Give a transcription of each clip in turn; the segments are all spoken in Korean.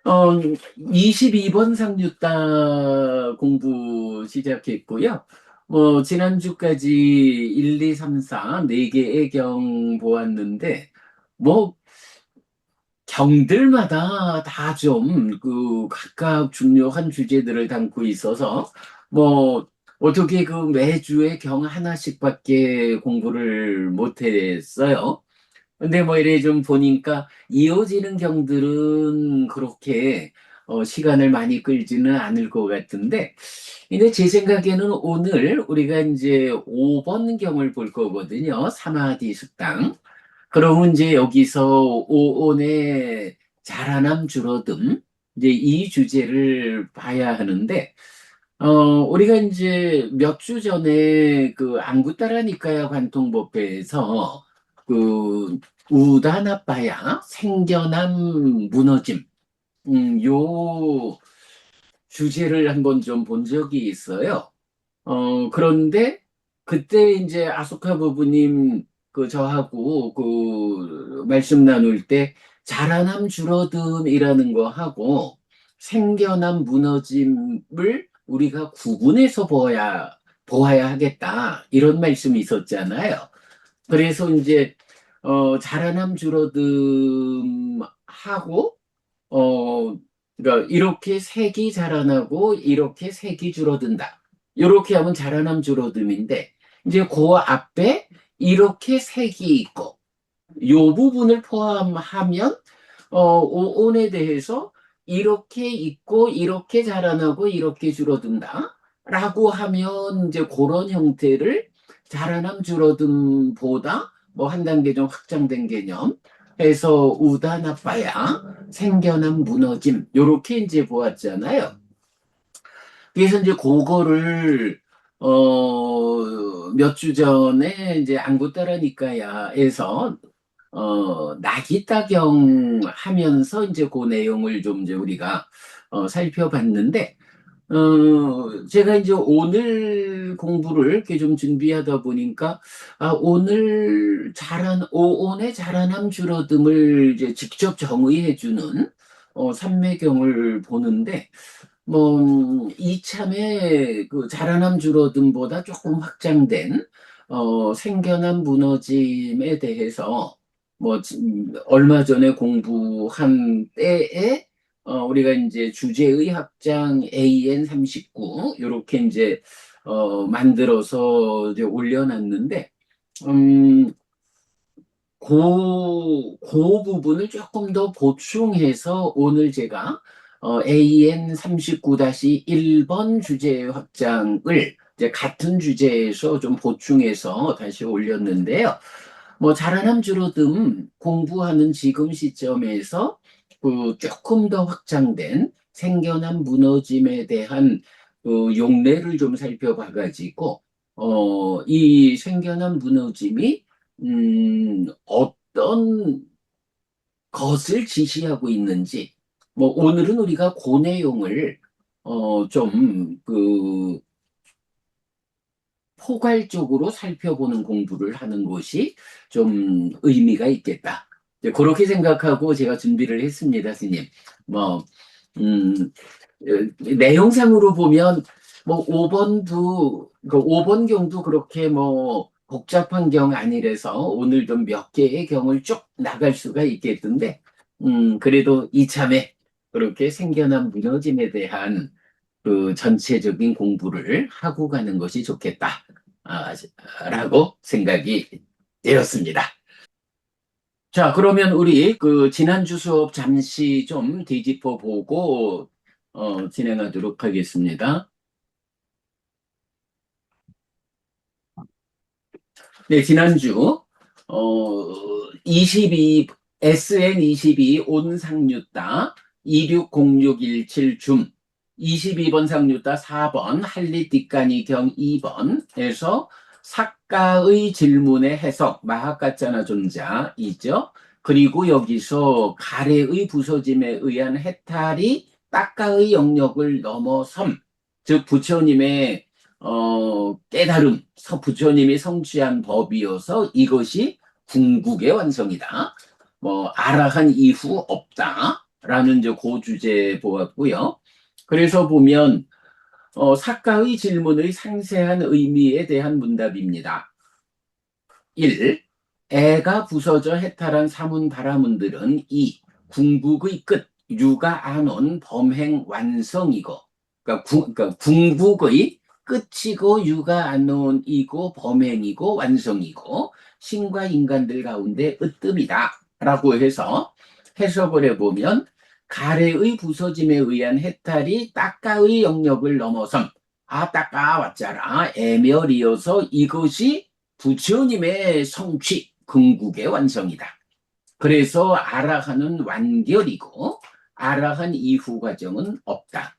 어, 22번 상류따 공부 시작했고요. 지난주까지 1, 2, 3, 4, 4개의 경 보았는데, 뭐, 경들마다 다 좀, 각각 중요한 주제들을 담고 있어서, 뭐, 어떻게 매주에 경 하나씩밖에 공부를 못했어요. 근데 뭐 이래 좀 보니까 이어지는 경들은 그렇게 시간을 많이 끌지는 않을 것 같은데, 근데 제 생각에는 오늘 우리가 이제 5번 경을 볼 거거든요. 사마디 숙당. 그러면 이제 여기서 오온의 자라남 줄어듦, 이제 이 주제를 봐야 하는데, 우리가 이제 몇 주 전에 안구따라니까야 관통법회에서 우다나빠야 생겨남 무너짐, 요 주제를 한번 좀 본 적이 있어요. 그런데 그때 이제 아소카 부부님 저하고 말씀 나눌 때 자라남 줄어듦이라는 거 하고 생겨남 무너짐을 우리가 구분해서 보아야 하겠다 이런 말씀이 있었잖아요. 그래서 이제 자라남 줄어듦 하고 어, 그러니까 이렇게 색이 자라나고 이렇게 색이 줄어든다. 이렇게 하면 자라남 줄어듦인데 이제 그 앞에 이렇게 색이 있고 요 부분을 포함하면 오온에 대해서 이렇게 있고 이렇게 자라나고 이렇게 줄어든다. 라고 하면 이제 그런 형태를 자라남 줄어듦보다 뭐 한 단계 좀 확장된 개념 해서 우다나빠야 생겨남 무너짐 요렇게 이제 보았잖아요. 그래서 이제 그거를 몇 주 전에 이제 안구따라니까야에서 나기따경 하면서 이제 그 내용을 좀 이제 우리가 살펴봤는데 제가 이제 오늘 공부를 이렇게 좀 준비하다 보니까 오늘 오온의 자라남 줄어듦을 이제 직접 정의해주는 삼매경을 보는데 이참에 자라남 줄어듦보다 조금 확장된 생겨남 무너짐에 대해서 얼마 전에 공부한 때에 우리가 이제 주제의 합장 AN39 이렇게 이제 만들어서 이제 올려놨는데 음, 그 부분을 조금 더 보충해서 오늘 제가 AN39-1번 주제 확장을 이제 같은 주제에서 좀 보충해서 다시 올렸는데요. 자라남 줄어듦 공부하는 지금 시점에서 조금 더 확장된 생겨난 무너짐에 대한 용례를 좀 살펴봐가지고 이 생겨난 무너짐이 어떤 것을 지시하고 있는지 오늘은 우리가 그 내용을 좀그 포괄적으로 살펴보는 공부를 하는 것이 좀 의미가 있겠다. 이제 그렇게 생각하고 제가 준비를 했습니다, 스님. 뭐, 음, 내용상으로 보면, 5번도, 5번 경도 그렇게 복잡한 경 아니라서 오늘 좀 몇 개의 경을 쭉 나갈 수가 있겠던데, 그래도 이참에 그렇게 생겨난 무너짐에 대한 전체적인 공부를 하고 가는 것이 좋겠다. 아, 라고 생각이 되었습니다. 자, 그러면 우리 지난주 수업 잠시 좀 뒤집어 보고 진행하도록 하겠습니다. 네, 지난주 22 SN22 온상류따 260617 줌 22번 상류따 4번 할리띠까니 경 2번에서 사가의 질문의 해석 마하카짜나 존자이죠. 그리고 여기서 가래의 부서짐에 의한 해탈이 따가의 영역을 넘어섬 즉 부처님의 깨달음, 부처님이 성취한 법이어서 이것이 궁극의 완성이다. 아라한 이후 없다. 라는 이제 그 주제 보았고요. 그래서 보면 사가의 질문의 상세한 의미에 대한 문답입니다. 1. 애가 부서져 해탈한 사문 바라문들은 2. 궁극의 끝, 유가 안온 범행 완성이고, 그러니까 궁극의 끝이고 유가 안온이고 범행이고 완성이고 신과 인간들 가운데 으뜸이다 라고 해서 해석을 해보면 가래의 부서짐에 의한 해탈이 딱가의 영역을 넘어선 딱가 왔자라 애멸이어서 이것이 부처님의 성취, 궁극의 완성이다. 그래서 아라한은 완결이고 아라한 이후 과정은 없다.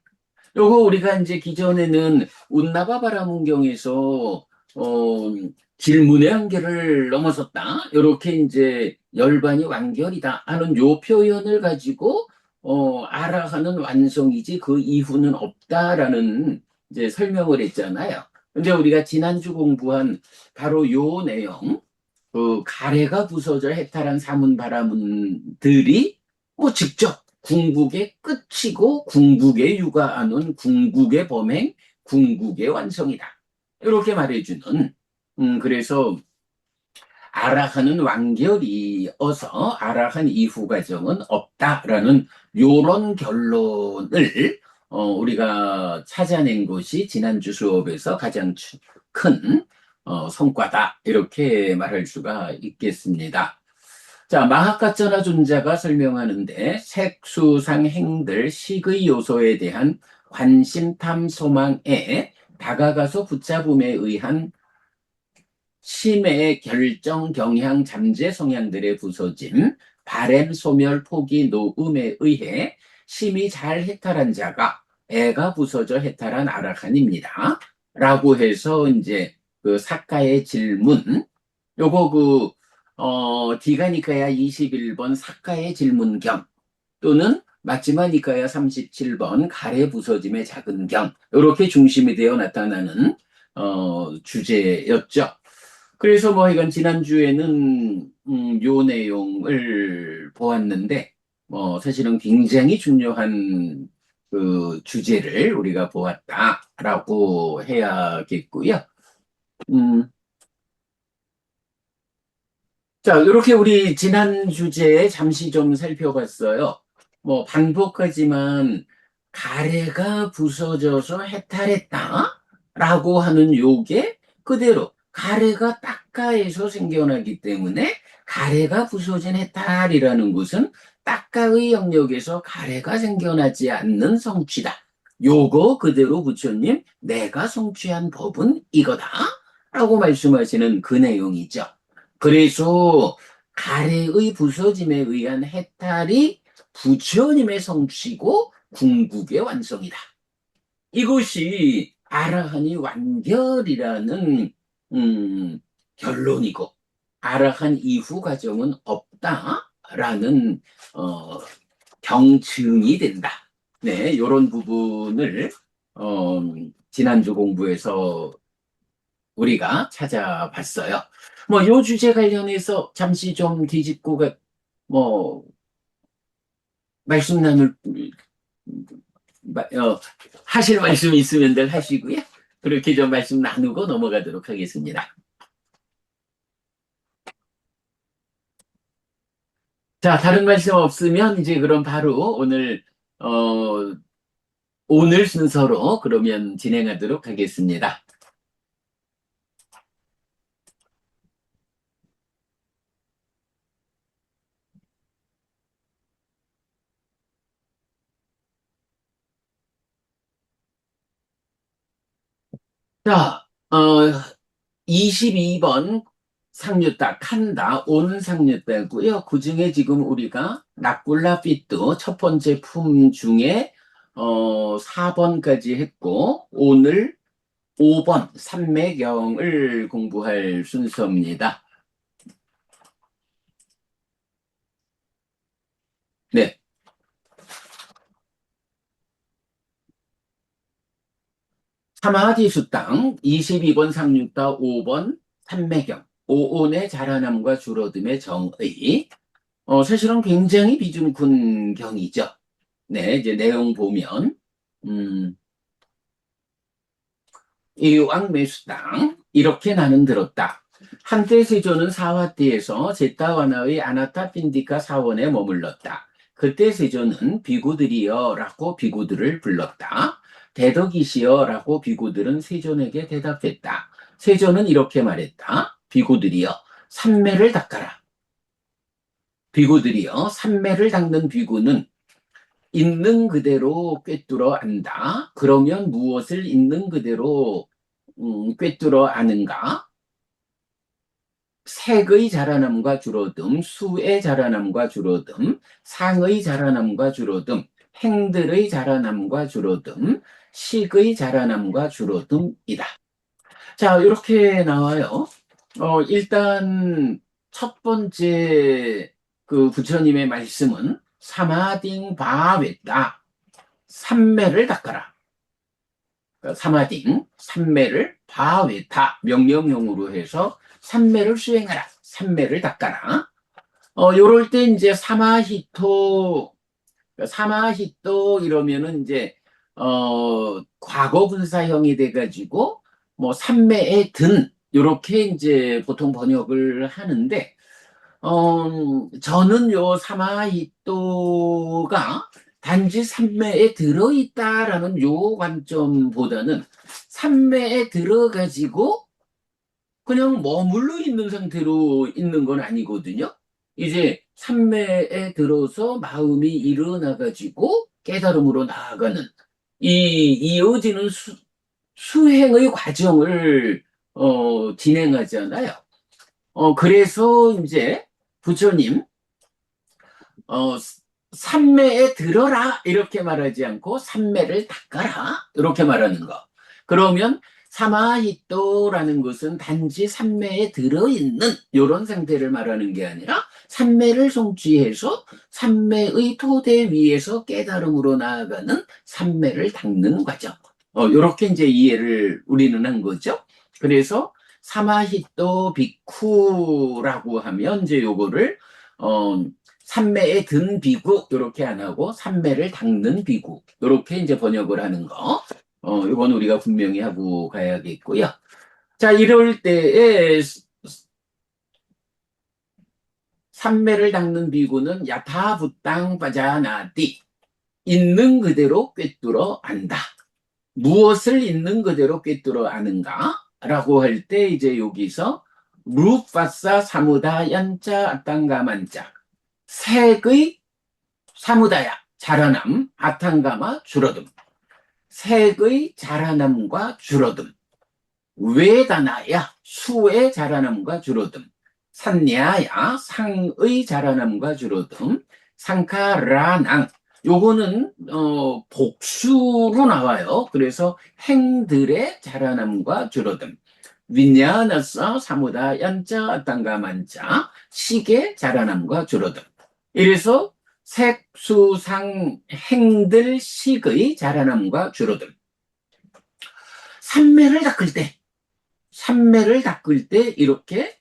요거 우리가 이제 기존에는 운나바바라문경에서 질문의 한계를 넘어섰다. 이렇게 이제 열반이 완결이다 하는 요 표현을 가지고 아라한은 완성이지 그 이후는 없다라는 이제 설명을 했잖아요. 근데 우리가 지난주 공부한 바로 요 내용, 그 가래가 부서져 해탈한 사문 바라문들이 뭐 직접 궁극의 끝이고 궁극의 유가안은 궁극의 범행, 궁극의 완성이다. 이렇게 말해주는 그래서 아라한은 완결이어서 아라한 이후 과정은 없다라는 요런 결론을 우리가 찾아낸 것이 지난주 수업에서 가장 큰 성과다 이렇게 말할 수가 있겠습니다. 자, 마하카쩌나 존자가 설명하는데 색수상 행들 식의 요소에 대한 관심탐 소망에 다가가서 붙잡음에 의한 심의 결정 경향 잠재 성향들의 부서짐 바램 소멸 포기 노음에 의해 심이 잘 해탈한 자가 애가 부서져 해탈한 아라칸입니다. 라고 해서 이제 그 사카의 질문 요거 디가니카야 21번 사카의 질문경 또는 마지마니카야 37번 가래 부서짐의 작은 경 이렇게 중심이 되어 나타나는 주제였죠. 그래서 뭐 이건 지난주에는 요 내용을 보았는데 사실은 굉장히 중요한 그 주제를 우리가 보았다라고 해야겠고요. 음, 자, 이렇게 우리 지난 주제에 잠시 좀 살펴봤어요. 뭐 반복하지만 가래가 부서져서 해탈했다라고 하는 요게 그대로 가래가 딱가에서 생겨나기 때문에 가래가 부서진 해탈이라는 것은 딱가의 영역에서 가래가 생겨나지 않는 성취다. 요거 그대로 부처님 내가 성취한 법은 이거다 라고 말씀하시는 그 내용이죠. 그래서 가래의 부서짐에 의한 해탈이 부처님의 성취고 궁극의 완성이다. 이것이 아라한이 완결이라는 결론이고 아라한 이후 과정은 없다라는 경증이 된다. 네, 이런 부분을 어, 지난주 공부에서 우리가 찾아봤어요. 뭐, 요 주제 관련해서 잠시 좀 뒤집고, 뭐, 말씀 나눌, 하실 말씀이 있으면들 하시고요. 그렇게 좀 말씀 나누고 넘어가도록 하겠습니다. 자, 다른 말씀 없으면 이제 그럼 바로 어, 오늘 순서로 그러면 진행하도록 하겠습니다. 자, 22번 상류따 칸다 온 상류따고요. 그중에 지금 우리가 나꿀라피뚜 첫 번째 품 중에 4번까지 했고 오늘 5번 삼매경을 공부할 순서입니다. 네. 사마디수땅 22번 상류따 5번 삼매경 오온의 자라남과 줄어듦의 정의 사실은 굉장히 비중큰 경이죠. 네, 이제 내용 보면, 음, 이왕매수당, 이렇게 나는 들었다. 한때 세조는 사화띠에서 제타와나의 아나타핀디카 사원에 머물렀다. 그때 세조는 비구들이여라고 비구들을 불렀다. 대덕이시여라고 비구들은 세존에게 대답했다. 세조는 이렇게 말했다. 비구들이여, 삼매를 닦아라. 비구들이여, 삼매를 닦는 비구는 있는 그대로 꿰뚫어 안다. 그러면 무엇을 있는 그대로 꿰뚫어 아는가? 색의 자라남과 줄어듦, 수의 자라남과 줄어듦, 상의 자라남과 줄어듦, 행들의 자라남과 줄어듦, 식의 자라남과 줄어듦이다. 자, 이렇게 나와요. 일단 첫 번째 그 부처님의 말씀은 사마딩 바웨다. 삼매를 닦아라. 그러니까 사마딩, 삼매를 바웨타. 명령형으로 해서 삼매를 수행하라. 삼매를 닦아라. 요럴 때 이제 사마히토 이러면은 이제, 과거 분사형이 돼가지고, 뭐, 삼매에 든, 요렇게 이제 보통 번역을 하는데, 저는 요 사마히토가 단지 삼매에 들어있다라는 요 관점보다는 삼매에 들어가지고 그냥 머물러 있는 상태로 있는 건 아니거든요. 이제 삼매에 들어서 마음이 일어나가지고 깨달음으로 나아가는 이어지는 수행의 과정을 진행하잖아요. 그래서 이제 부처님 어, 삼매에 들어라 이렇게 말하지 않고 삼매를 닦아라 이렇게 말하는 거. 그러면 사마히또라는 것은 단지 삼매에 들어있는 이런 상태를 말하는 게 아니라 삼매를 성취해서 삼매의 토대 위에서 깨달음으로 나아가는 삼매를 닦는 과정. 이렇게 이제 이해를 우리는 한 거죠. 그래서 사마히또 비쿠라고 하면 이제 요거를 삼매에 든 비구 이렇게 안 하고 삼매를 닦는 비구 이렇게 이제 번역을 하는 거. 이건 우리가 분명히 하고 가야겠고요. 자, 이럴 때에 삼매를 닦는 비구는 야타부땅 빠자나띠 있는 그대로 꿰뚫어 안다. 무엇을 있는 그대로 꿰뚫어 아는가? 라고 할 때 이제 여기서 루파사 사무다 얀자 아땅가만자 색의 사무다야 자라남 아탕가마 줄어듦 색의 자라남과 줄어듦 외다나야 수의 자라남과 줄어듦 산야야 상의 자라남과 줄어듦 상카라낭 요거는 복수로 나와요. 그래서 행들의 자라남과 줄어듦 윈야나사 사무다 얀자 땅가만자 식의 자라남과 줄어듦 이래서 색수상 행들 식의 자라남과 줄어듦 삼매를 닦을 때 삼매를 닦을 때 이렇게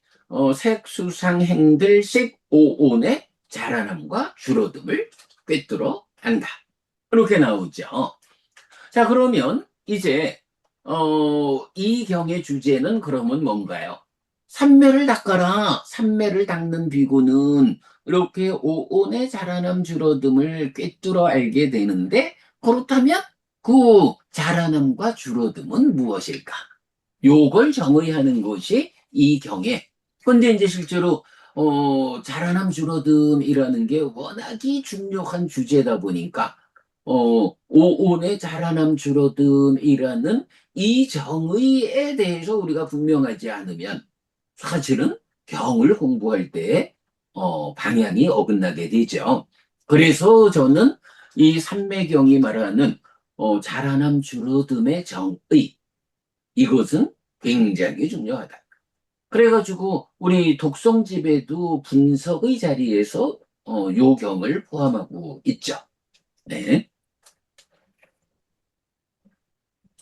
색수상 행들 식 오온의 자라남과 줄어듦을 꿰뚫어 안다. 이렇게 나오죠. 자, 그러면 이제 이 경의 주제는 그러면 뭔가요? 삼매를 닦아라. 삼매를 닦는 비구는 이렇게 오온의 자라남 줄어듦을 꿰뚫어 알게 되는데 그렇다면 그 자라남과 줄어듦은 무엇일까? 요걸 정의하는 것이 이 경에. 근데 이제 실제로 자라남 줄어듦이라는 게 워낙이 중요한 주제다 보니까 오온의 자라남 줄어듦이라는 이 정의에 대해서 우리가 분명하지 않으면 사실은 경을 공부할 때 방향이 어긋나게 되죠. 그래서 저는 이 삼매경이 말하는 자라남 줄어듦의 정의 이것은 굉장히 중요하다. 그래가지고 우리 독성집에도 분석의 자리에서 요경을 포함하고 있죠. 네.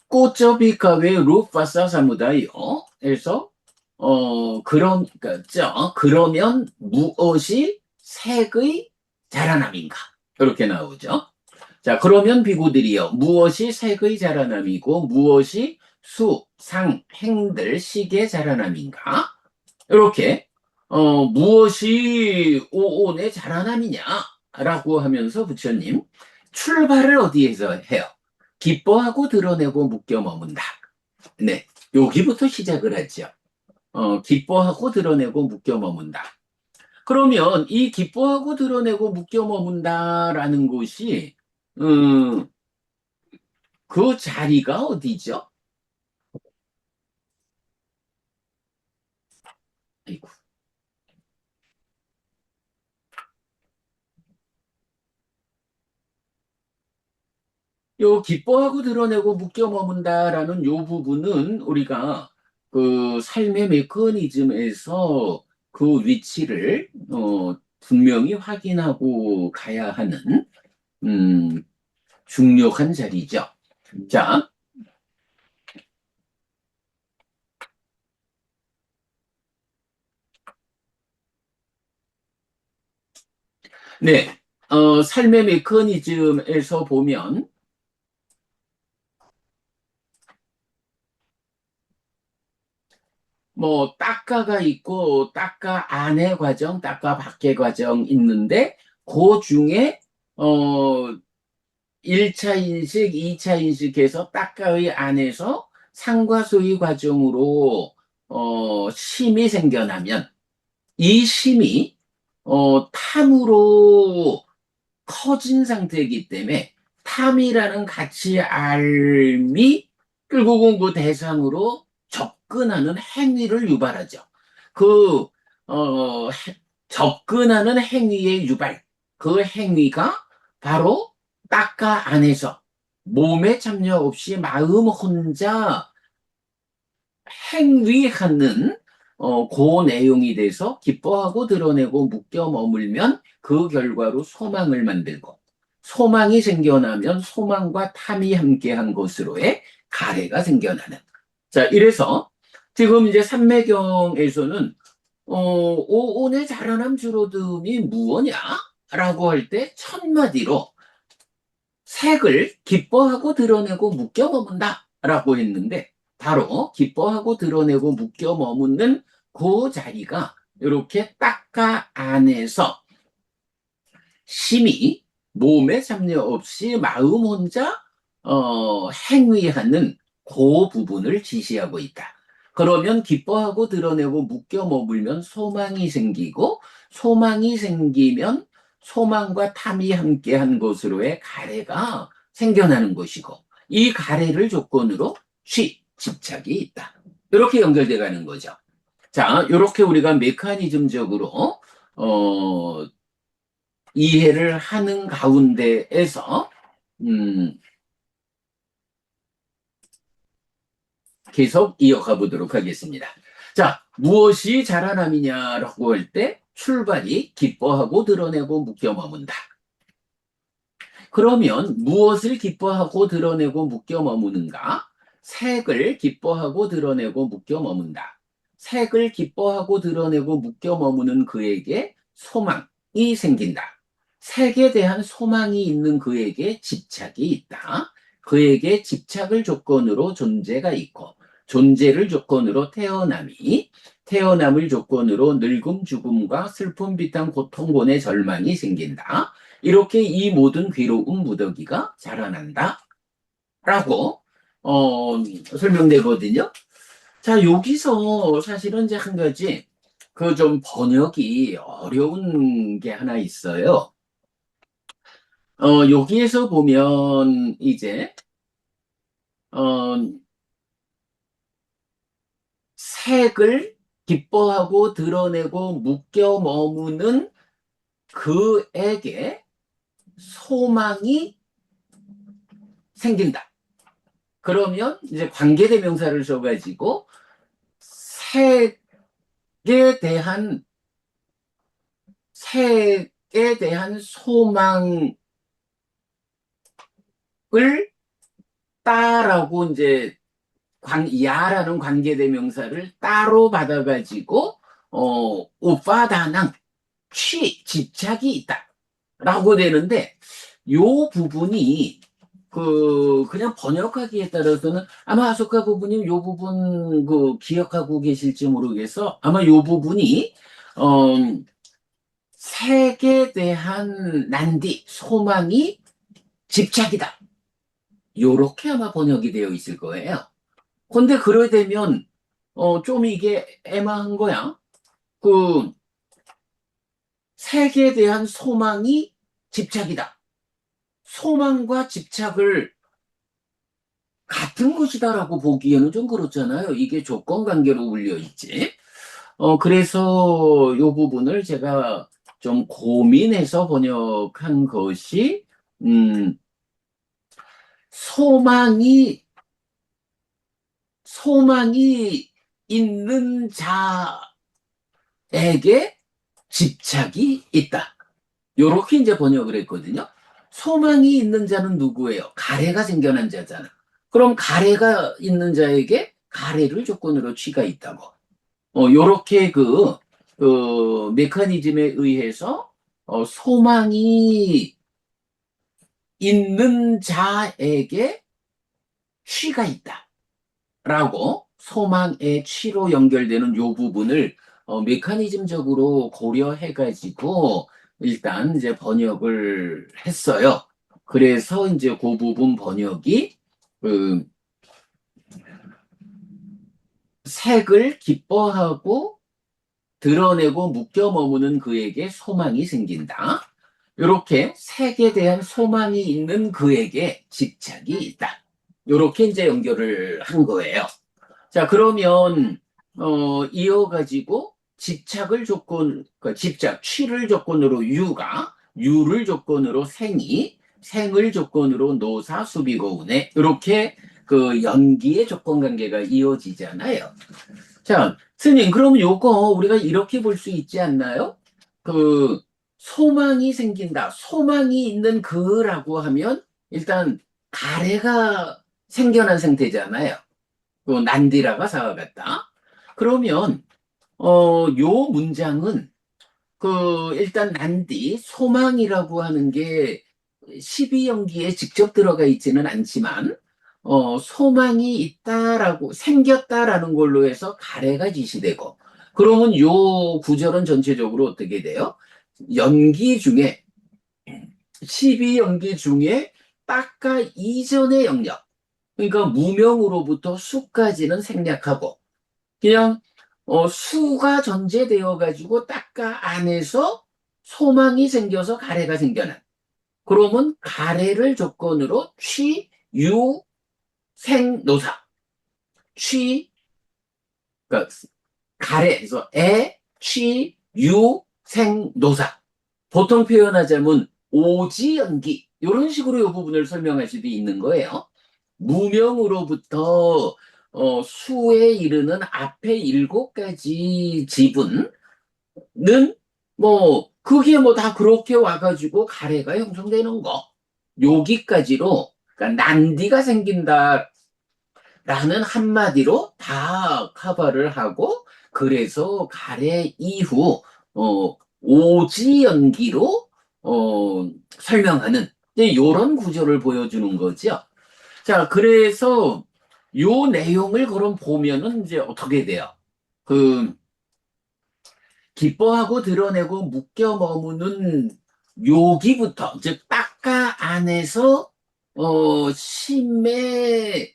꼬쩌비카웨 루파사 사무다이요. 그래서 그러면 무엇이 색의 자라남인가? 이렇게 나오죠. 자, 그러면 비구들이요. 무엇이 색의 자라남이고 무엇이 수, 상, 행들, 식의 자라남인가? 이렇게 무엇이 오온의 자라남이냐? 라고 하면서 부처님 출발을 어디에서 해요? 기뻐하고 드러내고 묶여 머문다. 네, 여기부터 시작을 하죠. 기뻐하고 드러내고 묶여 머문다. 그러면 이 기뻐하고 드러내고 묶여 머문다라는 것이 음, 그 자리가 어디죠? 아이고. 요 기뻐하고 드러내고 묶여 머문다라는 요 부분은 우리가 그 삶의 메커니즘에서 그 위치를 분명히 확인하고 가야 하는 음, 중요한 자리죠. 자, 네, 삶의 메커니즘에서 보면 뭐 딱가가 있고 딱가 안의 과정, 딱가 밖의 과정 있는데 그 중에 어 1차 인식, 2차 인식해서 딱가의 안에서 상과 소의 과정으로 심이 생겨나면 이 심이 탐으로 커진 상태이기 때문에 탐이라는 가치 알미 결국은 그 대상으로 접근하는 행위를 유발하죠. 그 접근하는 행위의 유발, 그 행위가 바로 딱가 안에서 몸에 참여 없이 마음 혼자 행위하는 그 내용이 돼서 기뻐하고 드러내고 묶여 머물면 그 결과로 소망을 만들고 소망이 생겨나면 소망과 탐이 함께한 것으로의 가래가 생겨나는. 자, 이래서 지금 이제 삼매경에서는 오온의 자라남 줄어듦이 무엇냐? 라고 할 때 첫마디로 색을 기뻐하고 드러내고 묶여 머문다 라고 했는데 바로 기뻐하고 드러내고 묶여 머무는 그 자리가 이렇게 딱가 안에서 심히 몸에 참여 없이 마음 혼자 행위하는 그 부분을 지시하고 있다. 그러면 기뻐하고 드러내고 묶여 머물면 소망이 생기고 소망이 생기면 소망과 탐이 함께한 것으로의 가래가 생겨나는 것이고 이 가래를 조건으로 집착이 있다. 이렇게 연결돼 가는 거죠. 자, 이렇게 우리가 메커니즘적으로 어, 이해를 하는 가운데에서 음, 계속 이어가 보도록 하겠습니다. 자, 무엇이 자라남이냐라고 할 때 출발이 기뻐하고 드러내고 묶여 머문다. 그러면 무엇을 기뻐하고 드러내고 묶여 머무는가? 색을 기뻐하고 드러내고 묶여 머문다. 색을 기뻐하고 드러내고 묶여 머무는 그에게 소망이 생긴다. 색에 대한 소망이 있는 그에게 집착이 있다. 그에게 집착을 조건으로 존재가 있고, 존재를 조건으로 태어남이, 태어남을 조건으로 늙음, 죽음과 슬픔, 비탄, 고통, 고뇌, 절망이 생긴다. 이렇게 이 모든 괴로운 무더기가 자라난다. 라고, 설명되거든요. 자, 여기서 사실은 이제 한 가지, 그 좀 번역이 어려운 게 하나 있어요. 여기에서 보면 이제, 어, 색을 기뻐하고 드러내고 묶여 머무는 그에게 소망이 생긴다. 그러면 이제 관계대명사를 써가지고 색에 대한 색에 대한 소망을 따라고 이제 야라는 관계대명사를 따로 받아가지고 우파다낭 집착이 있다. 라고 되는데, 요 부분이, 그냥 번역하기에 따라서는 아마 아소카 부부님 요 부분 기억하고 계실지 모르겠어. 아마 요 부분이, 어, 색에 대한 난디, 소망이 집착이다. 요렇게 아마 번역이 되어 있을 거예요. 근데 그러게 되면, 좀 이게 애매한 거야. 그, 색에 대한 소망이 집착이다. 소망과 집착을 같은 것이다라고 보기에는 좀 그렇잖아요. 이게 조건 관계로 울려 있지. 그래서 요 부분을 제가 좀 고민해서 번역한 것이, 음, 소망이, 소망이 있는 자에게 집착이 있다. 요렇게 이제 번역을 했거든요. 소망이 있는 자는 누구예요? 가래가 생겨난 자잖아. 그럼 가래가 있는 자에게 가래를 조건으로 취가 있다고. 요렇게 메커니즘에 의해서, 소망이 있는 자에게 취가 있다. 라고 소망의 취로 연결되는 요 부분을 메커니즘적으로 고려해가지고 일단 이제 번역을 했어요. 그래서 이제 그 부분 번역이 그 색을 기뻐하고 드러내고 묶여 머무는 그에게 소망이 생긴다. 이렇게 색에 대한 소망이 있는 그에게 집착이 있다. 이렇게 이제 연결을 한 거예요. 자, 그러면, 이어가지고, 그러니까 집착, 취를 조건으로 유를 조건으로 생을 조건으로 노사, 수비고, 운해, 이렇게 연기의 조건 관계가 이어지잖아요. 자, 스님, 그러면 요거 우리가 이렇게 볼 수 있지 않나요? 그, 소망이 생긴다. 소망이 있는 그라고 하면, 일단, 가래가 생겨난 상태잖아요. 난디라가 사와갔다. 그러면 요 문장은 일단 난디 소망이라고 하는 게 12연기에 직접 들어가 있지는 않지만 소망이 있다라고 생겼다라는 걸로 해서 가래가 지시되고 그러면 요 구절은 전체적으로 어떻게 돼요? 연기 중에 12연기 중에 딱가 이전의 영역 그러니까 무명으로부터 수까지는 생략하고 그냥 수가 전제되어 가지고 딱가 안에서 소망이 생겨서 가래가 생겨난 그러면 가래를 조건으로 취, 유, 생, 노사 취, 그러니까 가래에서 애, 취, 유, 생, 노사 보통 표현하자면 오지연기 이런 식으로 이 부분을 설명할 수도 있는 거예요. 무명으로부터 수에 이르는 앞에 7가지 지분은 뭐 그게 뭐 다 그렇게 와가지고 가래가 형성되는 거. 여기까지로 그러니까 난디가 생긴다라는 한마디로 다 커버를 하고 그래서 가래 이후 오지연기로 설명하는 이런 구조를 보여주는 거죠. 자, 그래서 요 내용을 그럼 보면은 이제 어떻게 돼요? 그 기뻐하고 드러내고 묶여 머무는 요기부터 즉 딱가 안에서 심의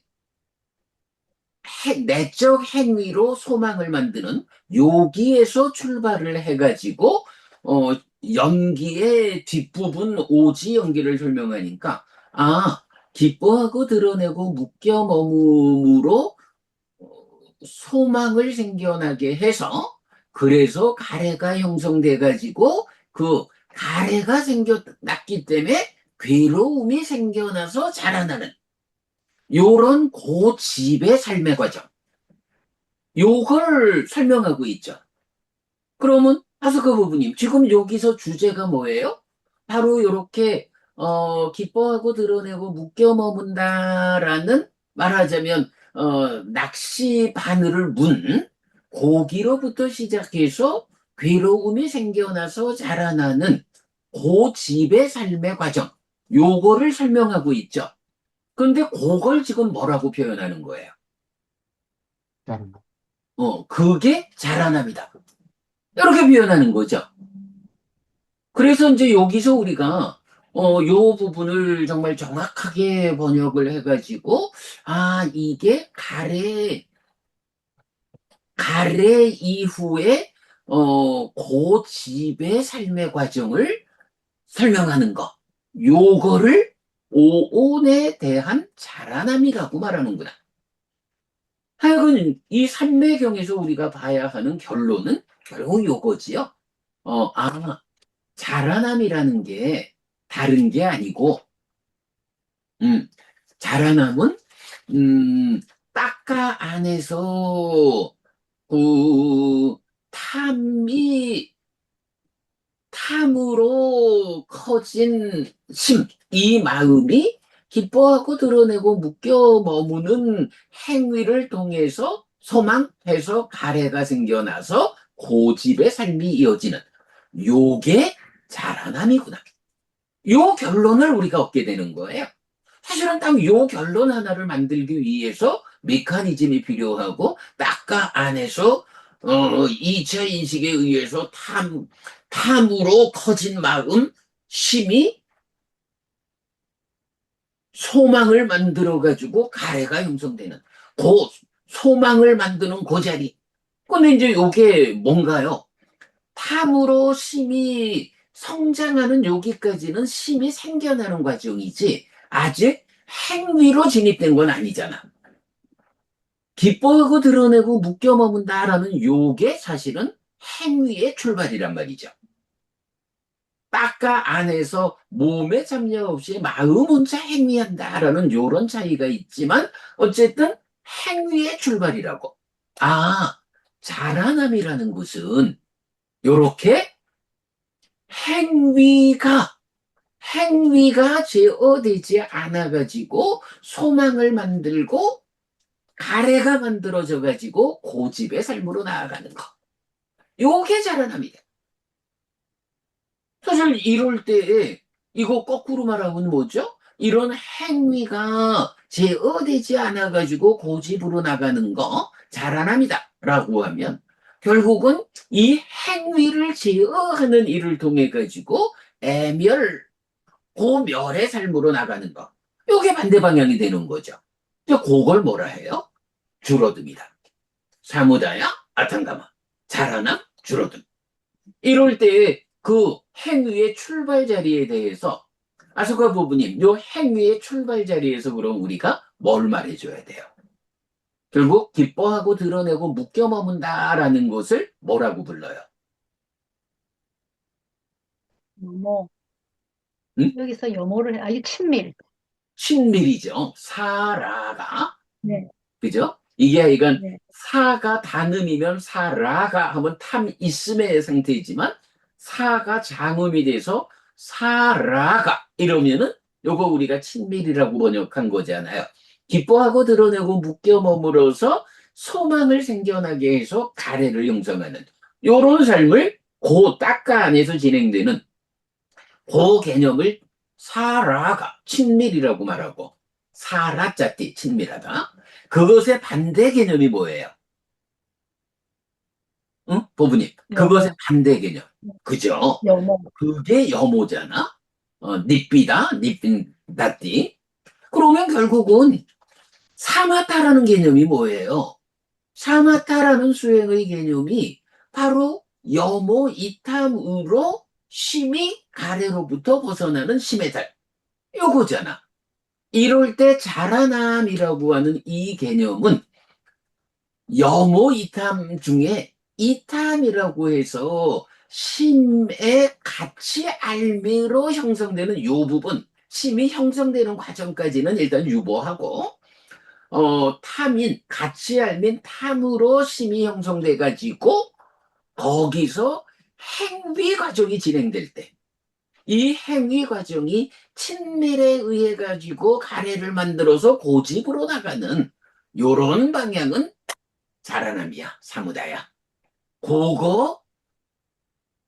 내적 행위로 소망을 만드는 요기에서 출발을 해가지고 어 연기의 뒷부분 오지 연기를 설명하니까 아 기뻐하고 드러내고 묶여 머금으로 소망을 생겨나게 해서 그래서 가래가 형성돼 가지고 그 가래가 생겨났기 때문에 괴로움이 생겨나서 자라나는 요런 고집의 삶의 과정 요걸 설명하고 있죠. 그러면 하스커 부부님 지금 여기서 주제가 뭐예요? 바로 이렇게 기뻐하고 드러내고 묶여 머문다라는 말하자면 낚시 바늘을 문 고기로부터 시작해서 괴로움이 생겨나서 자라나는 고집의 삶의 과정, 요거를 설명하고 있죠. 근데 그걸 지금 뭐라고 표현하는 거예요? 자라나. 그게 자라남이다. 이렇게 표현하는 거죠. 그래서 이제 여기서 우리가 요 부분을 정말 정확하게 번역을 해가지고, 아, 이게 가래 이후에 고집의 삶의 과정을 설명하는 거. 요거를 오온에 대한 자라남이라고 말하는구나. 하여간 이 삼매경에서 우리가 봐야 하는 결론은 결국 요거지요. 자라남이라는 게 다른 게 아니고, 음, 자라남은, 딱가 안에서, 그, 탐이, 탐으로 커진 이 마음이 기뻐하고 드러내고 묶여 머무는 행위를 통해서 소망해서 가래가 생겨나서 고집의 삶이 이어지는 요게 자라남이구나. 요 결론을 우리가 얻게 되는 거예요. 사실은 딱 요 결론 하나를 만들기 위해서 메커니즘이 필요하고 딱가 안에서 이차 인식에 의해서 탐으로 커진 마음, 심이 소망을 만들어가지고 가래가 형성되는 그 소망을 만드는 그 자리. 근데 이제 요게 뭔가요? 탐으로 심이 성장하는 여기까지는 심이 생겨나는 과정이지 아직 행위로 진입된 건 아니잖아. 기뻐하고 드러내고 묶여 머문다라는 요게 사실은 행위의 출발이란 말이죠. 딱가 안에서 몸에 참여 없이 마음 혼자 행위한다라는 요런 차이가 있지만 어쨌든 행위의 출발이라고. 아, 자라남이라는 것은 요렇게 행위가 제어되지 않아가지고 소망을 만들고 가래가 만들어져가지고 고집의 삶으로 나아가는 거. 요게 자라남이다. 사실 이럴 때 이거 거꾸로 말하면 뭐죠? 이런 행위가 제어되지 않아가지고 고집으로 나가는 거 자라남이다 라고 하면 결국은 이 행위를 제어하는 일을 통해 가지고 고멸의 삶으로 나가는 거. 이게 반대 방향이 되는 거죠. 그걸 뭐라 해요? 줄어듭니다. 사무다야 아탕가마. 자라남 줄어듦. 이럴 때 그 행위의 출발 자리에 대해서 아소카 부부님, 요 행위의 출발 자리에서 그럼 우리가 뭘 말해줘야 돼요? 결국 기뻐하고 드러내고 묶여 머문다라는 것을 뭐라고 불러요? 뭐 응? 여기서 염호를 아주 친밀. 친밀이죠. 사라가 네, 그죠? 이건 네, 사가 단음이면 사라가 하면 탐 있음의 상태이지만 사가 장음이 돼서 사라가 이러면은 요거 우리가 친밀이라고 번역한 거잖아요. 기뻐하고 드러내고 묶여 머물어서 소망을 생겨나게 해서 가래를 형성하는 요런 삶을 고 딱가 안에서 진행되는 그 개념을 사라가 친밀이라고 말하고 사라짜띠 친밀하다. 그것의 반대 개념이 뭐예요? 응? 부부님. 그것의 염호, 반대 개념. 그죠? 염호. 그게 염호잖아? 닙비다, 닙빈다띠. 그러면 결국은 사마타라는 개념이 뭐예요? 사마타라는 수행의 개념이 바로 염호 이탐으로 심이 가래로부터 벗어나는 심의 달. 요거잖아. 이럴 때 자라남이라고 하는 이 개념은 염호 이탐 중에 이탐이라고 해서 심의 가치 알미로 형성되는 요 부분, 심이 형성되는 과정까지는 일단 유보하고, 가치 알민 탐으로 심이 형성돼 가지고 거기서 행위 과정이 진행될 때, 이 행위 과정이 친밀에 의해 가지고 가래를 만들어서 고집으로 나가는 요런 방향은 자라남이야, 사무다야. 그거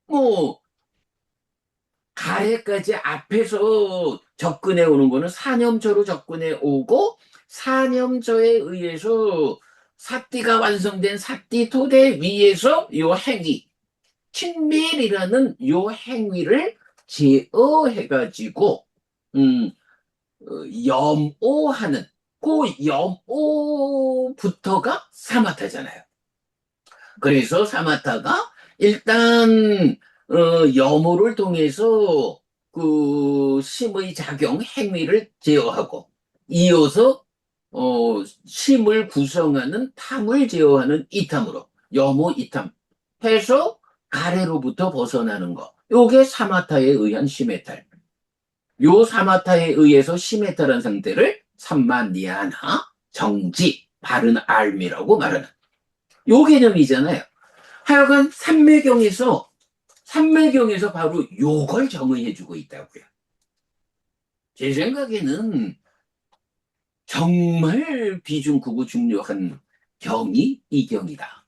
뭐 가래까지 앞에서 접근해 오는 거는 사념조로 접근해 오고 사념조에 의해서 사띠가 완성된 사띠 토대 위에서 요 행위 친밀이라는 요 행위를 제어해가지고 음, 염오하는 그 염오부터가 사마타잖아요. 그래서 사마타가 일단 염호를 통해서 그 심의 작용 행위를 제어하고 이어서 심을 구성하는 탐을 제어하는 이탐으로 염호 이탐 해서 가래로부터 벗어나는 거. 요게 사마타에 의한 시메탈. 요 사마타에 의해서 시메탈한 상태를 삼만니아나 정지 바른 알미라고 말하는 요 개념이잖아요. 하여간 삼매경에서 바로 요걸 정의해주고 있다고요. 제 생각에는 정말 비중 크고 중요한 경이 이 경이다.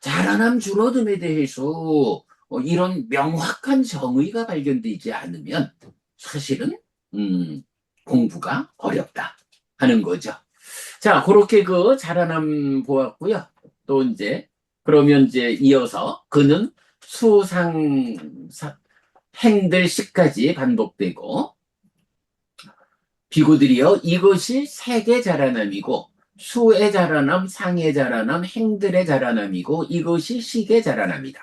자라남 줄어듦에 대해서 이런 명확한 정의가 발견되지 않으면 사실은 공부가 어렵다 하는 거죠. 자, 그렇게 그 자라남 보았고요. 또 이제 그러면 이제 이어서 그는 수상 행들 시까지 반복되고 비구들이여 이것이 색의 자라남이고 수의 자라남, 상의 자라남, 행들의 자라남이고 이것이 식의 자라남이다.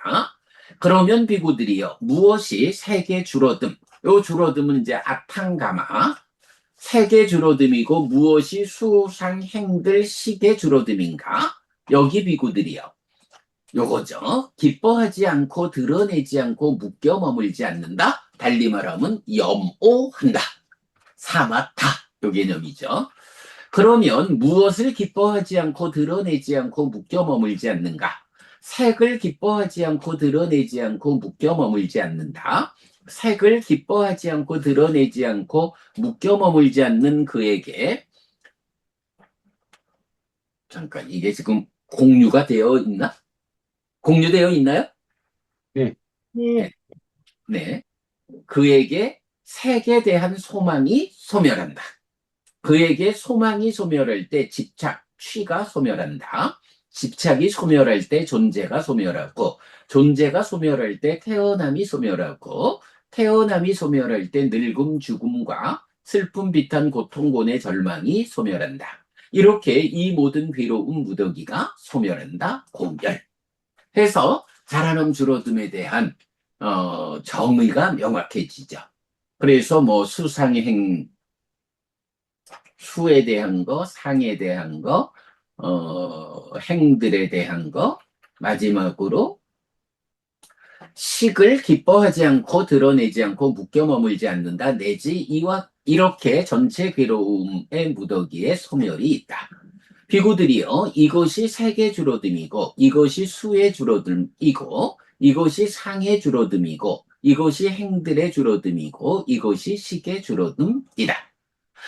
그러면 비구들이여 무엇이 색의 줄어듦? 요 줄어듦은 이제 아탕가마 색의 줄어듦이고 무엇이 수상 행들 식의 줄어듦인가? 여기 비구들이여 요거죠. 기뻐하지 않고 드러내지 않고 묶여 머물지 않는다. 달리 말하면 염오한다. 사마타 요 개념이죠. 그러면 무엇을 기뻐하지 않고 드러내지 않고 묶여 머물지 않는가? 색을 기뻐하지 않고 드러내지 않고 묶여 머물지 않는다. 색을 기뻐하지 않고 드러내지 않고 묶여 머물지 않는 그에게 잠깐 이게 지금 공유가 되어 있나? 공유되어 있나요? 네. 네. 네. 그에게 색에 대한 소망이 소멸한다. 그에게 소망이 소멸할 때 집착, 취가 소멸한다. 집착이 소멸할 때 존재가 소멸하고, 존재가 소멸할 때 태어남이 소멸하고, 태어남이 소멸할 때 늙음, 죽음과 슬픔, 비탄, 고통, 고뇌, 절망이 소멸한다. 이렇게 이 모든 괴로움 무더기가 소멸한다. 공멸. 해서 자라남 줄어듦에 대한 정의가 명확해지죠. 그래서 뭐 수상행 수에 대한 거, 상에 대한 거, 행들에 대한 거, 마지막으로 식을 기뻐하지 않고 드러내지 않고 묶여 머물지 않는다. 내지 이와 이렇게 전체 괴로움의 무더기에 소멸이 있다. 비구들이여 이것이 색의 줄어듦이고 이것이 수의 줄어듦이고 이것이 상의 줄어듦이고 이것이 행들의 줄어듦이고 이것이 식의 줄어듦이다.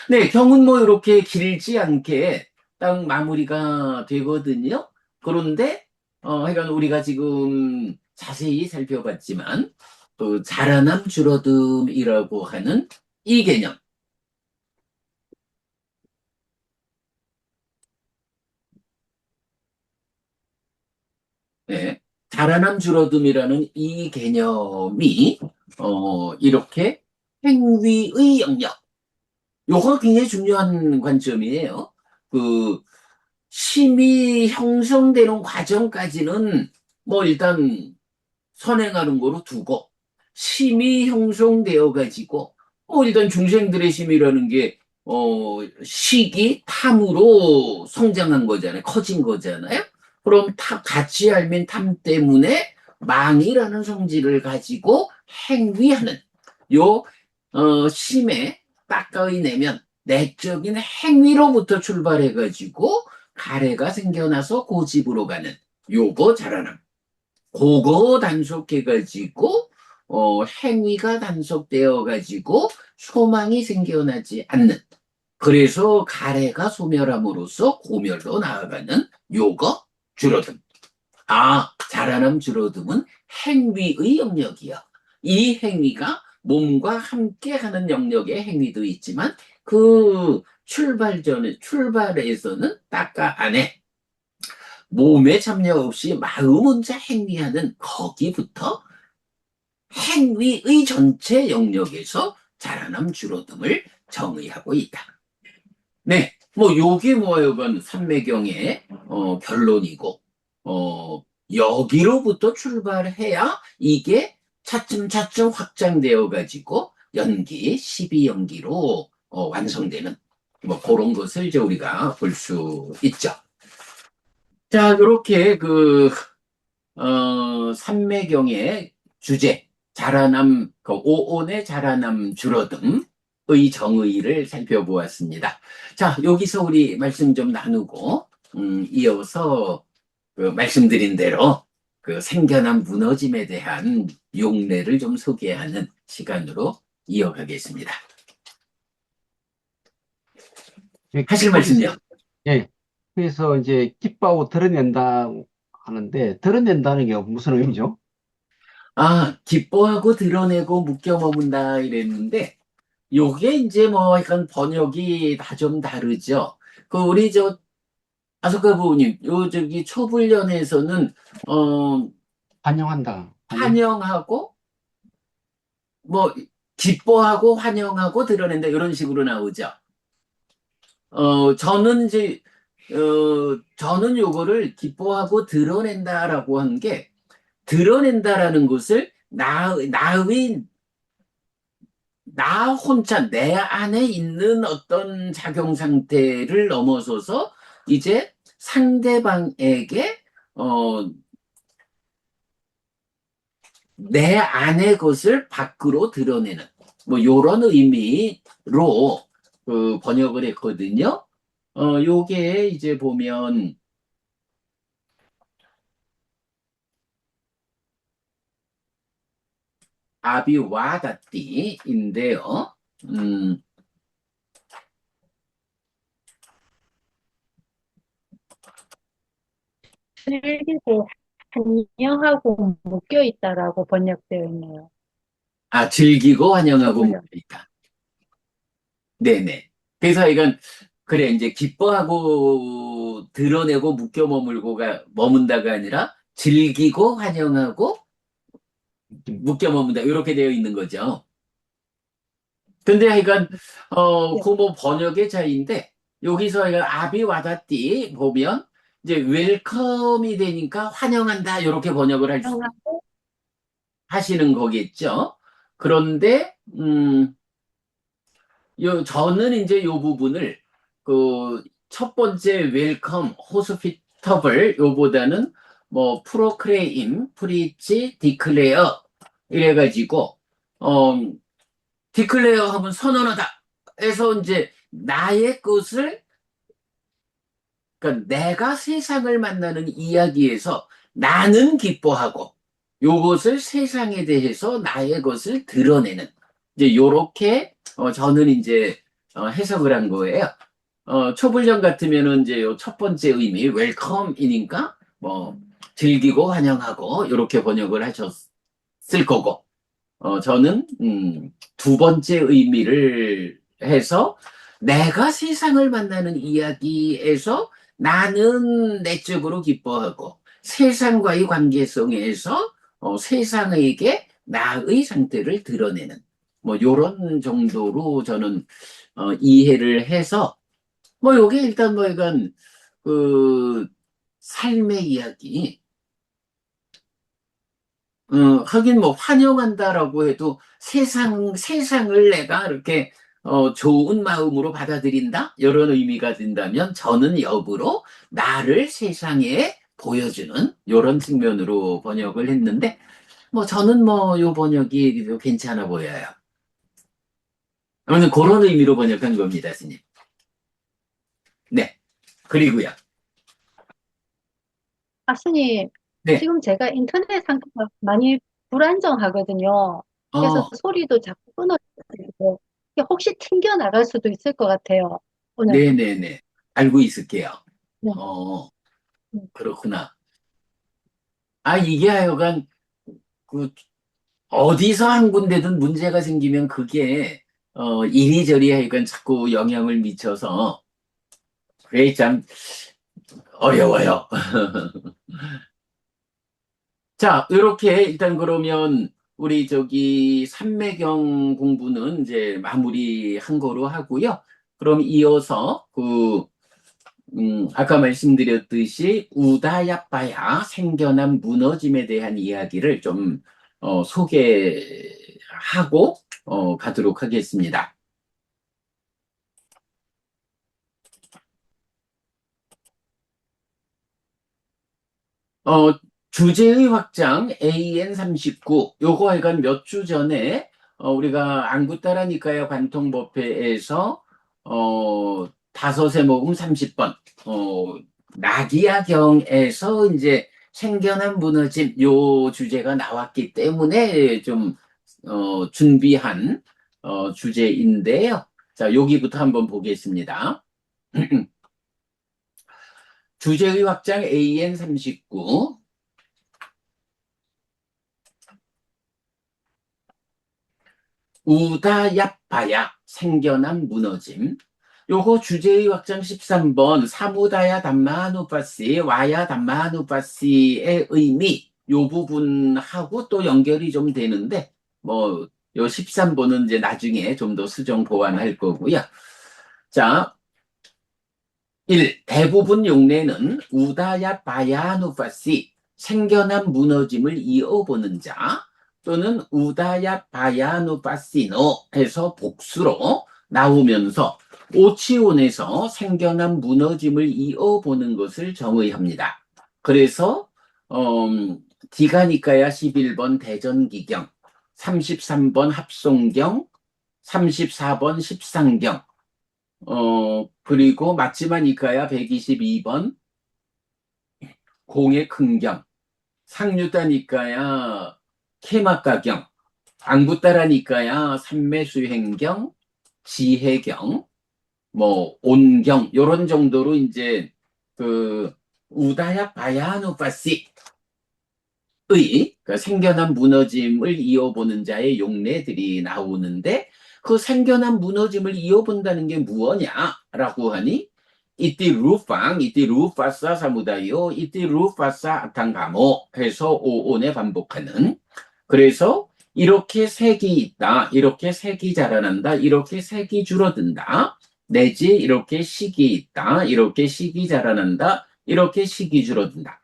네, 경은 뭐 이렇게 길지 않게 딱 마무리가 되거든요. 그런데 하여간 우리가 지금 자세히 살펴봤지만 또 자라남 줄어듦이라고 하는 이 개념. 네, 자라남 줄어듦이라는 이 개념이 이렇게 행위의 영역. 요거 굉장히 중요한 관점이에요. 그 심이 형성되는 과정까지는 뭐 일단 선행하는 거로 두고 심이 형성되어 가지고 뭐 일단 중생들의 심이라는 게 식이 탐으로 성장한 거잖아요. 커진 거잖아요. 그럼 같이 알면 탐 때문에 망이라는 성질을 가지고 행위하는 요 심에 닦아이 내면 내적인 행위로부터 출발해 가지고 가래가 생겨나서 고집으로 가는 요거 자라남. 그거 단속해가지고 행위가 단속되어가지고 소망이 생겨나지 않는. 그래서 가래가 소멸함으로써 고멸로 나아가는 요거 줄어듦. 아, 자라남 줄어듦은 행위의 영역이요. 이 행위가 몸과 함께 하는 영역의 행위도 있지만 그 출발에서는 딱가 안에 몸에 참여 없이 마음 혼자 행위하는 거기부터 행위의 전체 영역에서 자라남 줄어듦을 정의하고 있다. 네, 뭐 요게 뭐여건 삼매경의 결론이고 여기로부터 출발해야 이게 차츰차츰 확장되어 가지고 연기, 12연기로 완성되는 뭐 그런 것을 이제 우리가 볼 수 있죠. 자, 그렇게 삼매경의 주제, 자라남, 오온의 자라남 줄어듦의 정의를 살펴보았습니다. 자, 여기서 우리 말씀 좀 나누고, 이어서 말씀드린 대로 그 생겨난 무너짐에 대한 용례를 좀 소개하는 시간으로 이어가겠습니다. 하실 말씀요? 예. 그래서 이제 기뻐하고 드러낸다 하는데, 드러낸다는 게 무슨 의미죠? 아, 기뻐하고 드러내고 묶여 머문다 이랬는데, 요게 이제 뭐 약간 번역이 다 좀 다르죠. 우리 아소카 부모님, 저기 초불련에서는 환영한다. 환영하고 뭐 기뻐하고 환영하고 드러낸다 이런 식으로 나오죠. 저는 이제 저는 요거를 기뻐하고 드러낸다라고 한 게, 드러낸다라는 것을 나 혼자 내 안에 있는 어떤 작용 상태를 넘어서서 이제 상대방에게 내 안의 것을 밖으로 드러내는 뭐 이런 의미로 번역을 했거든요. 요게 이제 보면 아비와다띠인데요. 즐기고 환영하고 묶여 있다라고 번역되어 있네요. 즐기고 환영하고 초불련. 묵다. 네네. 그래서 이건 그래 이제 기뻐하고 드러내고 묶여 머문다가 아니라 즐기고 환영하고 묶여 머문다 이렇게 되어 있는 거죠. 근데 하여간 네. 그 뭐 번역의 차이인데 여기서 이거 아비 와다띠 보면 이제 웰컴이 되니까 환영한다 이렇게 번역을 환영하고 하시는 거겠죠. 그런데 저는 이제 요 부분을 첫 번째 웰컴, 호스피터블 요보다는 뭐 프로크레임, 프리치, 디클레어 이래가지고 어 디클레어 하면 선언하다 해서 이제 나의 것을, 그러니까 내가 세상을 만나는 이야기에서 나는 기뻐하고 요것을 세상에 대해서 나의 것을 드러내는 이제 요렇게 저는 이제 해석을 한 거예요. 초불련 같으면은 이제 요 첫 번째 의미 웰컴이니까 뭐 즐기고 환영하고 이렇게 번역을 하셨을 거고, 저는 두 번째 의미를 해서 내가 세상을 만나는 이야기에서 나는 내적으로 기뻐하고 세상과의 관계성에서 세상에게 나의 상태를 드러내는 뭐 요런 정도로 저는 이해를 해서 뭐 요게 일단 뭐 이건 그 삶의 이야기, 하긴 뭐 환영한다라고 해도 세상을 내가 이렇게 좋은 마음으로 받아들인다? 이런 의미가 된다면 저는 역으로 나를 세상에 보여주는 이런 측면으로 번역을 했는데 뭐 저는 뭐 요 번역이 괜찮아 보여요. 저는 그런 의미로 번역한 겁니다, 스님. 네. 그리고요. 스님, 네. 지금 제가 인터넷 상태가 많이 불안정하거든요. 그래서 어, 소리도 자꾸 끊어지고 이게 혹시 튕겨 나갈 수도 있을 것 같아요. 오늘. 네네네. 알고 있을게요. 네. 어, 네. 그렇구나. 이게 하여간 그 어디서 한 군데든 문제가 생기면 그게 이리저리 하여간 자꾸 영향을 미쳐서 그게 참 어려워요. 자, 이렇게 일단 그러면 우리 저기 삼매경 공부는 이제 마무리한 거로 하고요. 그럼 이어서 아까 말씀드렸듯이 우다야빠야 생겨난 무너짐에 대한 이야기를 좀 소개하고 가도록 하겠습니다. 어, 주제의 확장 AN39 요거 하여간 몇 주 전에 우리가 안구따라니까야 관통법회에서 다섯에 모금 30번 나기야경에서 이제 생겨난 무너짐 요 주제가 나왔기 때문에 좀 준비한 주제인데요. 자, 여기부터 한번 보겠습니다. 주제의 확장 AN39 우다야빠야 생겨난 무너짐 요거 주제의 확장 13번 사무다야 담마누파시 와야 담마누파시의 의미 요 부분하고 또 연결이 좀 되는데 뭐 요 13번은 이제 나중에 좀 더 수정 보완할 거고요. 자, 1. 대부분 용례는 우다야 바야누파시 생겨난 무너짐을 이어보는 자 또는 우다야 바야누파시노 해서 복수로 나오면서 오치온에서 생겨난 무너짐을 이어보는 것을 정의합니다. 그래서 디가니까야 11번 대전기경 33번 합송경 34번 십상경 그리고 맞지마니까야 122번 공의 큰경, 상류다니까야 케마가경, 안구따라니까야 삼매수행경, 지혜경, 뭐 온경 요런 정도로 이제 그 우다야 바야누파시 그 생겨난 무너짐을 이어보는 자의 용례들이 나오는데 그 생겨난 무너짐을 이어본다는 게 무엇냐라고 하니 이띠 루팡, 이띠 루파사 사무다요, 이띠 루파사 아탕가모 해서 오온에 반복하는 그래서 이렇게 색이 있다, 이렇게 색이 자라난다, 이렇게 색이 줄어든다 내지 이렇게 식이 있다, 이렇게 식이 자라난다, 이렇게 식이 줄어든다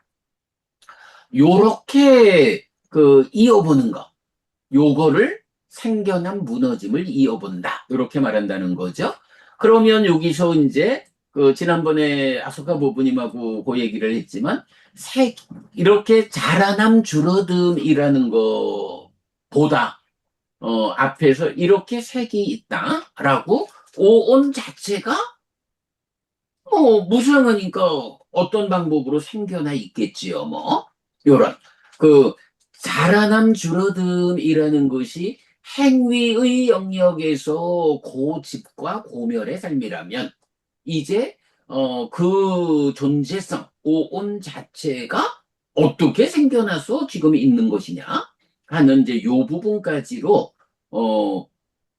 요렇게 이어보는 거 요거를 생겨난 무너짐을 이어본다 이렇게 말한다는 거죠. 그러면 여기서 이제 지난번에 아소카 부부님하고 그 얘기를 했지만 이렇게 자라남 줄어듦이라는 거보다 앞에서 이렇게 색이 있다라고 오온 자체가 무상하니까 어떤 방법으로 생겨나 있겠지요, 뭐. 요런. 자라남 줄어듦이라는 것이 행위의 영역에서 고집과 고멸의 삶이라면, 이제, 그 존재성, 오온 자체가 어떻게 생겨나서 지금 있는 것이냐 하는 이제 요 부분까지로,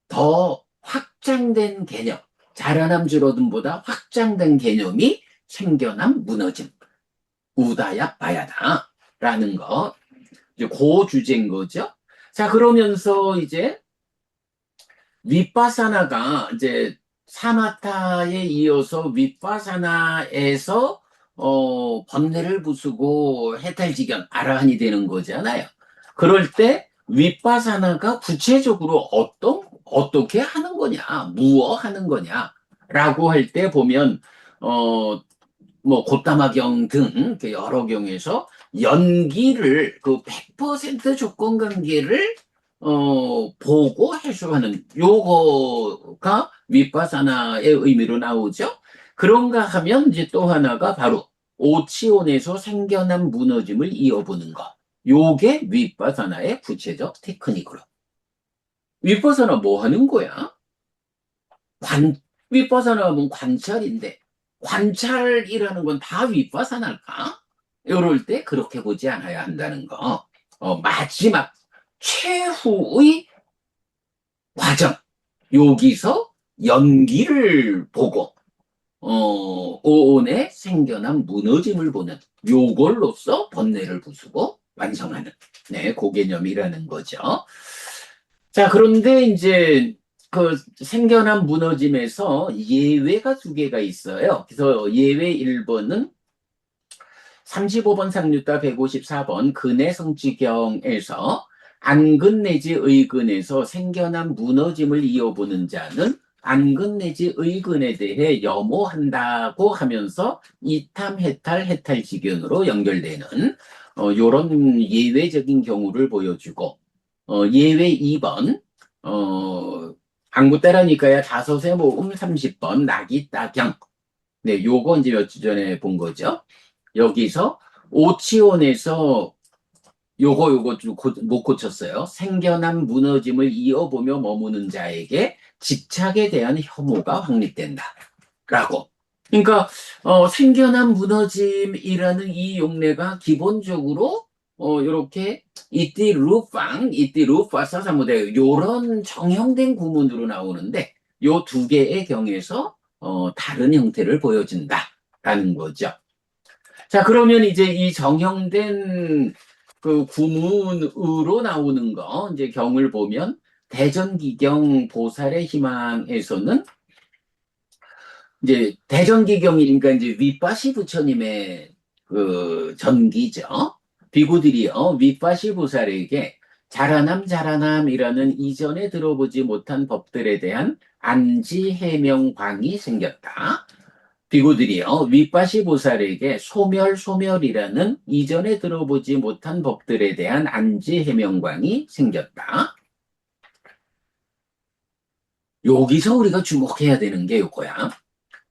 더 확장된 개념, 자라남 줄어듦보다 확장된 개념이 생겨남 무너짐, 우다야 바야다라는 거, 이제 그 주제인 거죠. 자, 그러면서 이제 윗바사나가 이제 사마타에 이어서 윗바사나에서 번뇌를 부수고 해탈지견 아라한이 되는 거잖아요. 그럴 때 윗바사나가 구체적으로 어떻게 하는 거냐, 무엇 하는 거냐라고 할 때 보면 뭐 고타마경 등 여러 경에서 연기를 100% 조건 관계를 보고 해석하는 요거가 윗바사나의 의미로 나오죠. 그런가 하면 이제 또 하나가 바로 오치온에서 생겨난 무너짐을 이어보는 것. 요게 윗바사나의 구체적 테크닉으로. 윗바사나 뭐 하는 거야? 윗바사나가 뭐 관찰인데 관찰이라는 건 다 윗바사나일까? 이럴 때 그렇게 보지 않아야 한다는 거. 마지막 최후의 과정, 여기서 연기를 보고 오온의 생겨난 무너짐을 보는 요걸로써 번뇌를 부수고 완성하는 네, 그 개념이라는 거죠. 자, 그런데 이제 그 생겨난 무너짐에서 예외가 두 개가 있어요. 그래서 예외 1번은 35번 상류타 154번 근해 성취경에서 안근 내지 의근에서 생겨난 무너짐을 이어보는 자는 안근 내지 의근에 대해 염호한다고 하면서 이탐, 해탈, 해탈지견으로 연결되는 요런 예외적인 경우를 보여주고 예외 2번 안구 따라니까야 다섯의 모음 30번 낙이 따경 네, 요거 이제 몇 주 전에 본 거죠. 여기서 오치원에서 요거 좀 못 고쳤어요. 생겨난 무너짐을 이어보며 머무는 자에게 집착에 대한 혐오가 확립된다. 라고. 그러니까 생겨난 무너짐이라는 이 용례가 기본적으로 요렇게 이띠 루팡, 이띠 루파사 사무대 요런 정형된 구문으로 나오는데 요 두 개의 경에서 다른 형태를 보여준다라는 거죠. 자, 그러면 이제 이 정형된 그 구문으로 나오는 거, 이제 경을 보면, 대전기경 보살의 희망에서는, 이제 대전기경이니까 이제 윗바시 부처님의 그 전기죠. 비구들이요, 윗바시 보살에게 자라남이라는 이전에 들어보지 못한 법들에 대한 안지 해명광이 생겼다. 비구들이요, 윗바시 보살에게 소멸이라는 이전에 들어보지 못한 법들에 대한 안지 해명광이 생겼다. 여기서 우리가 주목해야 되는 게 요거야.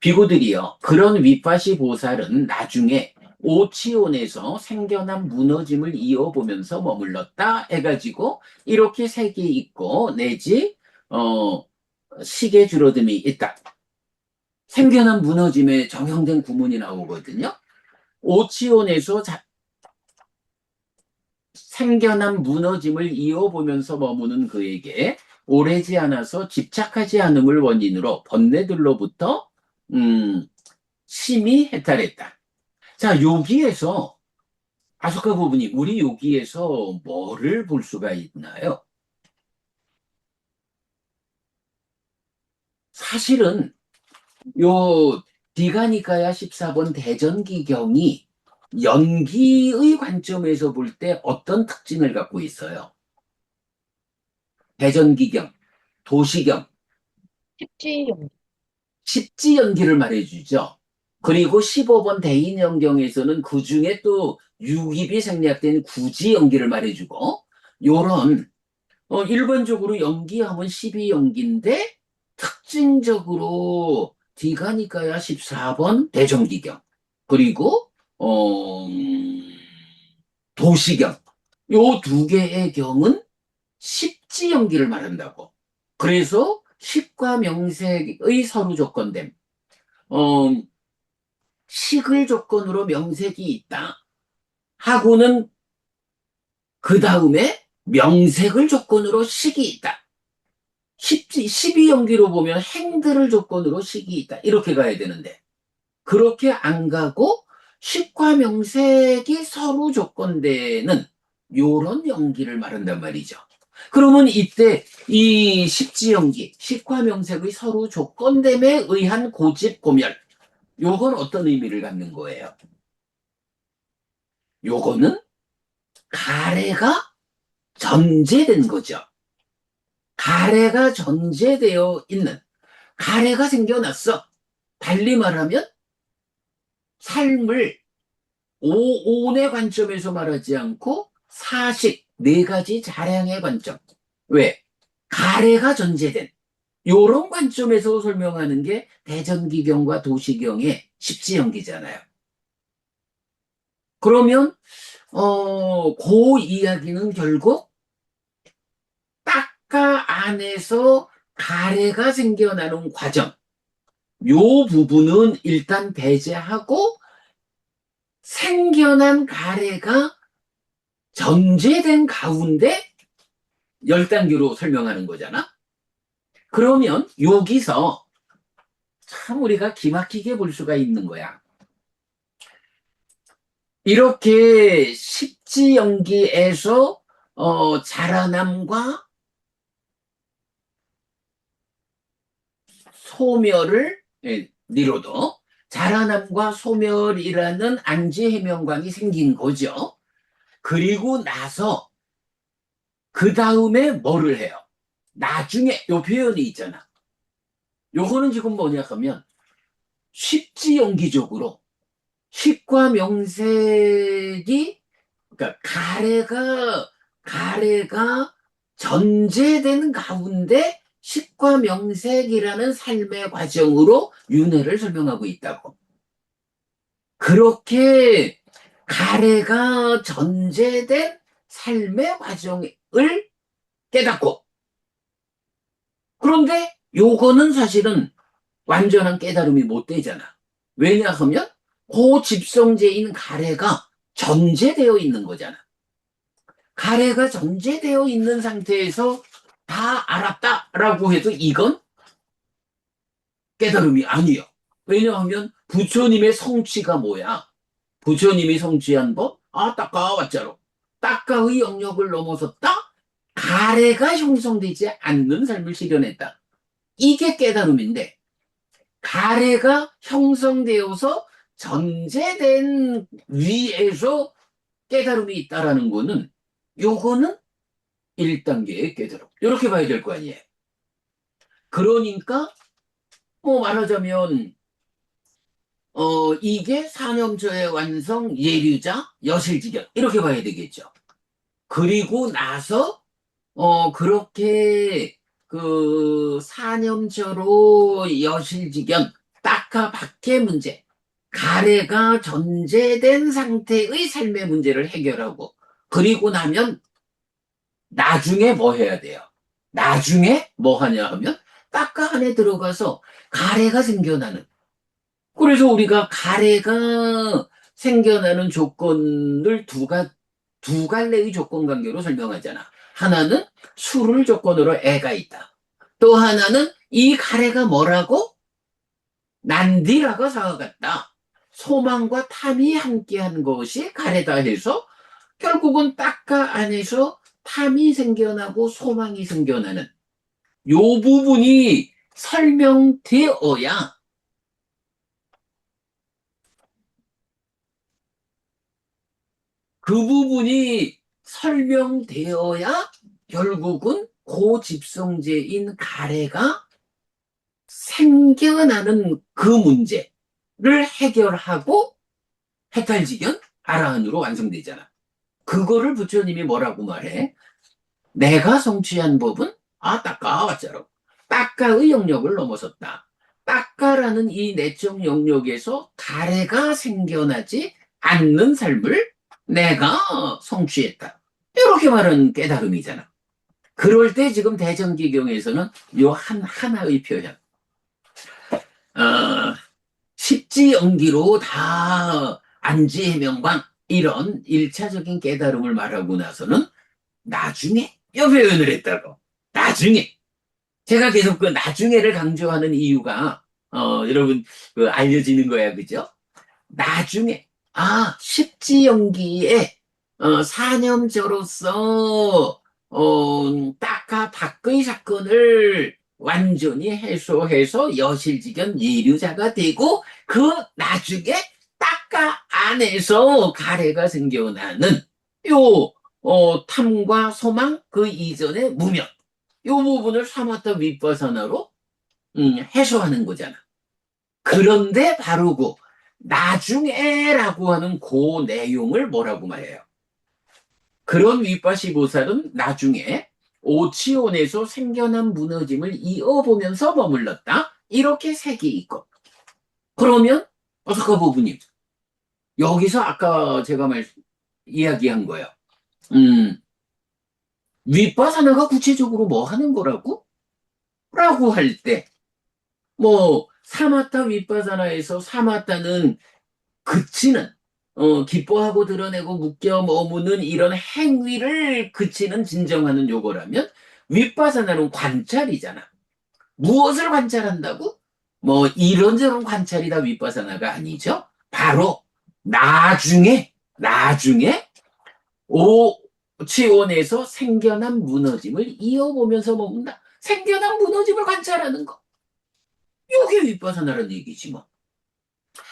비구들이요, 그런 윗바시 보살은 나중에 오치온에서 생겨난 무너짐을 이어보면서 머물렀다 해가지고 이렇게 색이 있고 내지 식의 줄어듦이 있다. 생겨난 무너짐에 정형된 구문이 나오거든요. 오치온에서 생겨난 무너짐을 이어보면서 머무는 그에게 오래지 않아서 집착하지 않음을 원인으로 번뇌들로부터 심히 해탈했다. 자, 여기에서 아소카 부분이 우리 여기에서 뭐를 볼 수가 있나요? 사실은 요 디가니카야 14번 대전기경이 연기의 관점에서 볼 때 어떤 특징을 갖고 있어요? 대전기경, 도시경, 십지용. 십지 연기를 말해주죠. 그리고 15번 대인연경에서는 그 중에 또 유입이 생략된 구지 연기를 말해주고, 요런 일반적으로 연기하면 12연기인데 특징적으로 디가니까야 14번 대전기경 그리고 도시경 요 두 개의 경은 십지 연기를 말한다고. 그래서 식과 명색의 서로 조건됨. 어, 식을 조건으로 명색이 있다. 하고는 그 다음에 명색을 조건으로 식이 있다. 12연기로 보면 행들을 조건으로 식이 있다. 이렇게 가야 되는데 그렇게 안 가고 식과 명색이 서로 조건되는 요런 연기를 말한단 말이죠. 그러면 이때 이 십지연기, 식과 명색의 서로 조건됨에 의한 고집 고멸 요건 어떤 의미를 갖는 거예요? 요거는 가래가 전제된 거죠. 가래가 전제되어 있는 가래가 생겨났어. 달리 말하면 삶을 오온의 관점에서 말하지 않고 사식, 네 가지 자량의 관점. 왜? 가래가 전제된 요런 관점에서 설명하는 게 대전기경과 도시경의 십지연기잖아요. 그러면 그 이야기는 결국 딱가 안에서 가래가 생겨나는 과정 요 부분은 일단 배제하고 생겨난 가래가 전제된 가운데 10단계로 설명하는 거잖아. 그러면 여기서 참 우리가 기막히게 볼 수가 있는 거야. 이렇게 십지연기에서 자라남과 소멸을 니로도 자라남과 소멸이라는 안지해명광이 생긴 거죠. 그리고 나서 그 다음에 뭐를 해요? 나중에 요 표현이 있잖아. 요거는 지금 뭐냐 하면 십지연기적으로 십과 명색이 그러니까 가래가 전제된 가운데 십과 명색이라는 삶의 과정으로 윤회를 설명하고 있다고. 그렇게 가래가 전제된 삶의 과정을 깨닫고, 그런데 요거는 사실은 완전한 깨달음이 못 되잖아. 왜냐하면 고집성제인 가래가 전제되어 있는 거잖아. 가래가 전제되어 있는 상태에서 다 알았다라고 해도 이건 깨달음이 아니에요. 왜냐하면 부처님의 성취가 뭐야? 부처님이 성취한 법? 닦아왔자로. 닦아의 영역을 넘어섰다? 가래가 형성되지 않는 삶을 실현했다. 이게 깨달음인데, 가래가 형성되어서 전제된 위에서 깨달음이 있다라는 거는, 요거는 1단계의 깨달음. 이렇게 봐야 될 거 아니에요. 그러니까 뭐 말하자면 이게 사념조의 완성 예류자 여실지경 이렇게 봐야 되겠죠. 그리고 나서 그렇게 그 사념조로 여실지경 딱하 박해 문제 가래가 전제된 상태의 삶의 문제를 해결하고, 그리고 나면 나중에 뭐 해야 돼요? 나중에 뭐 하냐 하면 딱가 안에 들어가서 가래가 생겨나는. 그래서 우리가 가래가 생겨나는 조건을 두 갈래의 조건 관계로 설명하잖아. 하나는 술을 조건으로 애가 있다. 또 하나는 이 가래가 뭐라고? 난디라가 사와갔다. 소망과 탐이 함께한 것이 가래다 해서 결국은 딱가 안에서 탐이 생겨나고 소망이 생겨나는 요 부분이 설명되어야 그 부분이 설명되어야 결국은 고집성제인 가래가 생겨나는 그 문제를 해결하고 해탈지견 아라한으로 완성되잖아. 그거를 부처님이 뭐라고 말해? 내가 성취한 법은 따까왔자로 따까의 영역을 넘어섰다. 따까라는 이 내적 영역에서 가래가 생겨나지 않는 삶을 내가 성취했다. 이렇게 말하는 깨달음이잖아. 그럴 때 지금 대전기경에서는 요 하나의 표현, 십지연기로 다 안지해명광 이런 일차적인 깨달음을 말하고 나서는 나중에 이 표현을 했다고. 나중에. 제가 계속 그 나중에를 강조하는 이유가 여러분 그 알려지는 거야, 그죠? 나중에 십지연기에 사념자로서 딱하 박의 사건을 완전히 해소해서 여실지견 예류자가 되고, 그 나중에 딱하 안에서 가래가 생겨나는 요 탐과 소망 그 이전의 무명 요 부분을 사마타 윗바사나로 해소하는 거잖아. 그런데 바로 그 나중에라고 하는 그 내용을 뭐라고 말해요? 그런 윗바시보살은 나중에 오치온에서 생겨난 무너짐을 이어보면서 머물렀다. 이렇게 색이 있고. 그러면 어서카 부부님, 여기서 아까 제가 이야기한 거예요. 윗바사나가 구체적으로 뭐 하는 거라고? 라고 할 때, 뭐 사마타 윗바사나에서 사마타는 그치는 기뻐하고 드러내고 묶여 머무는 이런 행위를 그치는 진정하는 요거라면 윗바사나는 관찰이잖아. 무엇을 관찰한다고? 뭐 이런저런 관찰이 다 윗바사나가 아니죠. 바로 나중에 오치원에서 생겨난 무너짐을 이어보면서 머문다. 생겨난 무너짐을 관찰하는 거. 이게 윗바사나라는 얘기지 뭐.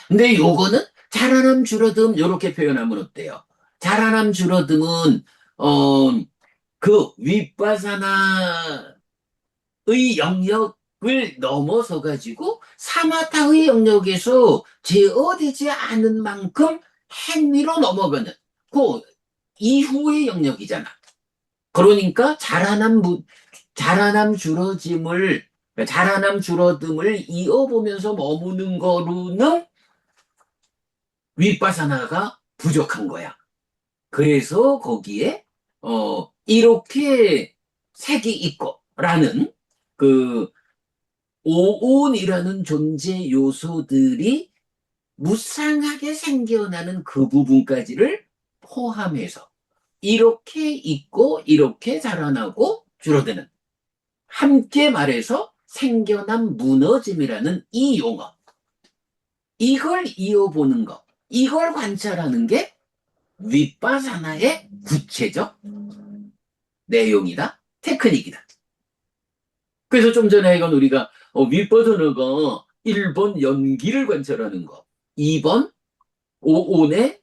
근데 요거는 자라남 줄어듦 요렇게 표현하면 어때요? 자라남 줄어듦은 어, 그 윗바사나의 영역을 넘어서 가지고 사마타의 영역에서 제어되지 않은 만큼 행위로 넘어가는 그 이후의 영역이잖아. 그러니까 자라남 줄어듦을 이어보면서 머무는 거로는 윗바사나가 부족한 거야. 그래서 거기에 이렇게 색이 있고라는 그 오온이라는 존재 요소들이 무쌍하게 생겨나는 그 부분까지를 포함해서 이렇게 있고 이렇게 자라나고 줄어드는 함께 말해서 생겨난 무너짐이라는 이 용어 이걸 이어보는 거 이걸 관찰하는 게 윗바사나의 구체적 내용이다 테크닉이다. 그래서 좀 전에 이건 우리가 윗바사나가 1번 연기를 관찰하는 거 2번 오온의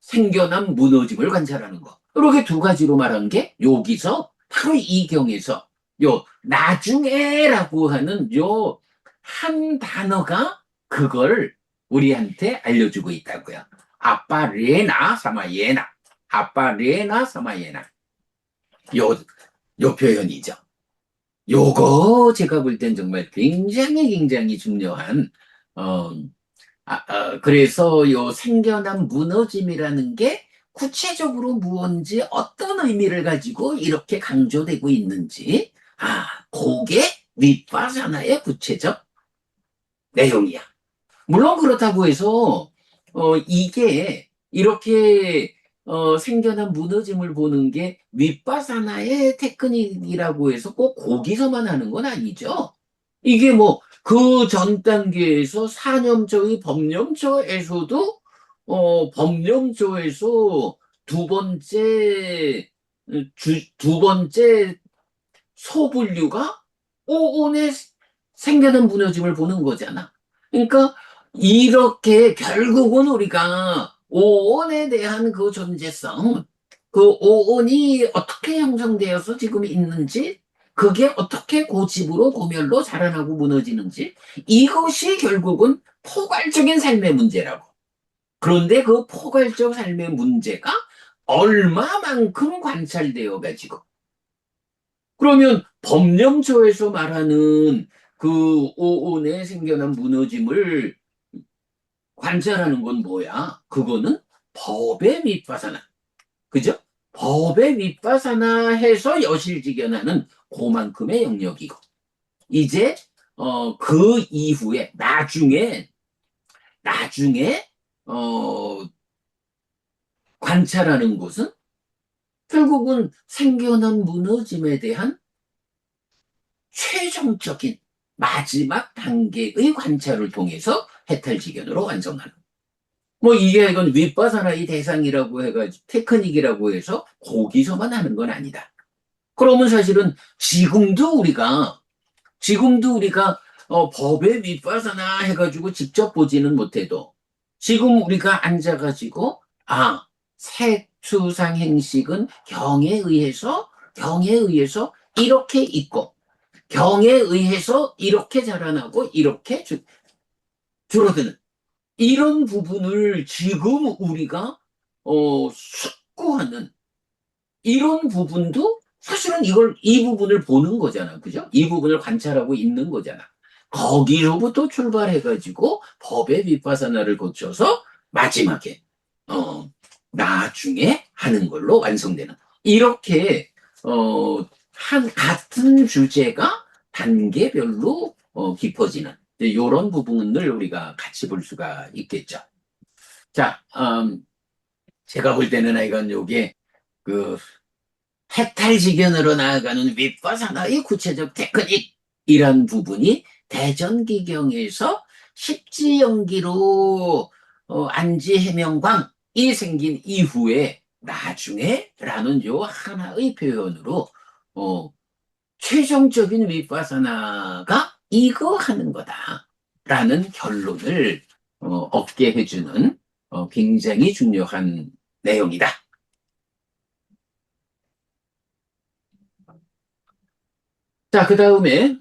생겨난 무너짐을 관찰하는 거. 이렇게 두 가지로 말한 게 여기서 바로 이 경에서 요 나중에라고 하는 요 한 단어가 그걸 우리한테 알려주고 있다고요. 아빠 레나 사마예나 아빠 레나 사마예나 요 표현이죠. 요거 제가 볼 땐 정말 굉장히 중요한 그래서 요 생겨난 무너짐이라는 게 구체적으로 무언지 어떤 의미를 가지고 이렇게 강조되고 있는지, 그게 윗바사나의 구체적 내용이야. 물론 그렇다고 해서, 이게 이렇게, 생겨난 무너짐을 보는 게 윗바사나의 테크닉이라고 해서 꼭 거기서만 하는 건 아니죠. 이게 뭐, 그 전 단계에서 사념조의 법령조에서도 법령조에서 두 번째 소분류가 오온에 생겨난 무너짐을 보는 거잖아. 그러니까 이렇게 결국은 우리가 오온에 대한 그 존재성, 그 오온이 어떻게 형성되어서 지금 있는지 그게 어떻게 고집으로 고멸로 자라나고 무너지는지 이것이 결국은 포괄적인 삶의 문제라고. 그런데 그 포괄적 삶의 문제가 얼마만큼 관찰되어 가지고 그러면 법령조에서 말하는 그 오온에 생겨난 무너짐을 관찰하는 건 뭐야? 그거는 법의 밑바사나. 그죠? 법의 밑바사나 해서 여실직연하는 그만큼의 영역이고. 이제 그 이후에 나중에 관찰하는 것은 결국은 생겨난 무너짐에 대한 최종적인 마지막 단계의 관찰을 통해서 해탈지견으로 완성하는. 뭐 이게 이건 윗바사나의 대상이라고 해가지고 테크닉이라고 해서 거기서만 하는 건 아니다. 그러면 사실은 지금도 우리가 법의 윗바사나 해가지고 직접 보지는 못해도 지금 우리가 앉아가지고 색추상 행식은 경에 의해서 이렇게 있고 경에 의해서 이렇게 자라나고 이렇게 줄어드는 이런 부분을 지금 우리가 숙고하는 이런 부분도 사실은 이 부분을 보는 거잖아. 그죠? 이 부분을 관찰하고 있는 거잖아. 거기로부터 출발해가지고 법의 윗바사나를 거쳐서 마지막에, 나중에 하는 걸로 완성되는. 이렇게, 같은 주제가 단계별로, 깊어지는 이런 부분을 우리가 같이 볼 수가 있겠죠. 자, 제가 볼 때는 이건 요게 그 해탈지견으로 나아가는 윗바사나의 구체적 테크닉이란 부분이 대전기경에서 십지연기로 안지해명광이 생긴 이후에 나중에라는 요 하나의 표현으로 어, 최종적인 윗바사나가 이거 하는 거다라는 결론을 얻게 해주는 굉장히 중요한 내용이다. 자, 그 다음에,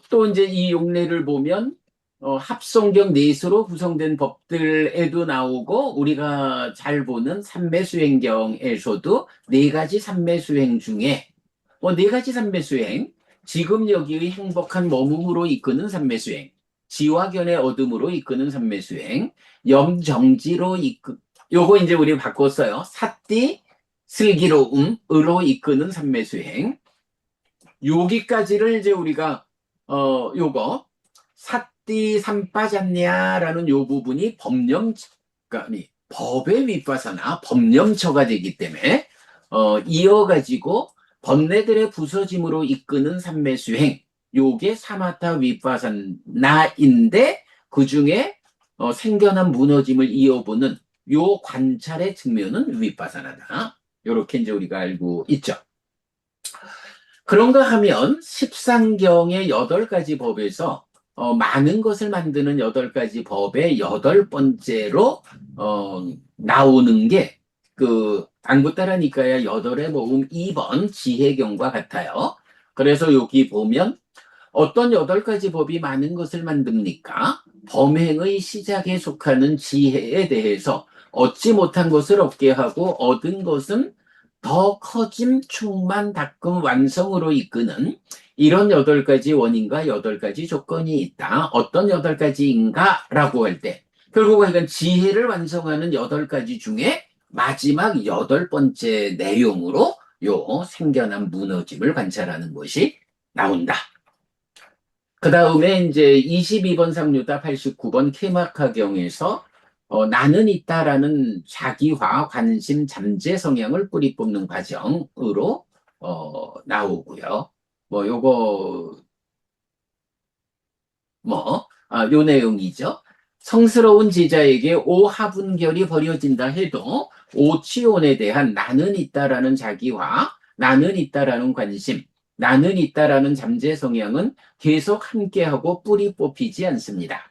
또 이제 이 용례를 보면, 합성경 내수로 구성된 법들에도 나오고, 우리가 잘 보는 삼매수행경에서도 네 가지 삼매수행 중에, 네 가지 삼매수행, 지금 여기의 행복한 머금으로 이끄는 삼매수행, 지화견의 어둠으로 이끄는 삼매수행, 염정지로 요거 이제 우리 바꿨어요. 사띠, 슬기로움으로 이끄는 삼매수행. 여기까지를 이제 우리가 요거 사띠 삼빠졌냐라는 요 부분이 그러니까 아니, 법의 윗바사나 법령처가 되기 때문에 이어가지고 번뇌들의 부서짐으로 이끄는 삼매수행 요게 사마타 윗바사나인데 그 중에 생겨난 무너짐을 이어보는 요 관찰의 측면은 윗바사나다. 요렇게 이제 우리가 알고 있죠. 그런가 하면 십상경의 8가지 법에서 많은 것을 만드는 8가지 법의 8번째로 나오는 게 그 안구따라 니까야 8의 모음 2번 지혜경과 같아요. 그래서 여기 보면 어떤 8가지 법이 많은 것을 만듭니까? 범행의 시작에 속하는 지혜에 대해서 얻지 못한 것을 얻게 하고 얻은 것은 더 커짐, 충만, 닦음, 완성으로 이끄는 이런 8가지 원인과 8가지 조건이 있다. 어떤 8가지인가? 라고 할 때, 결국 이건 지혜를 완성하는 8가지 중에 마지막 8번째 내용으로 요 생겨난 무너짐을 관찰하는 것이 나온다. 그 다음에 이제 22번 상류다 89번 케마카경에서 나는 있다라는 자기화, 관심, 잠재 성향을 뿌리 뽑는 과정으로 나오고요. 요거 요 내용이죠. 성스러운 제자에게 오하분결이 버려진다 해도 오치온에 대한 나는 있다라는 자기화, 나는 있다라는 관심, 나는 있다라는 잠재 성향은 계속 함께하고 뿌리 뽑히지 않습니다.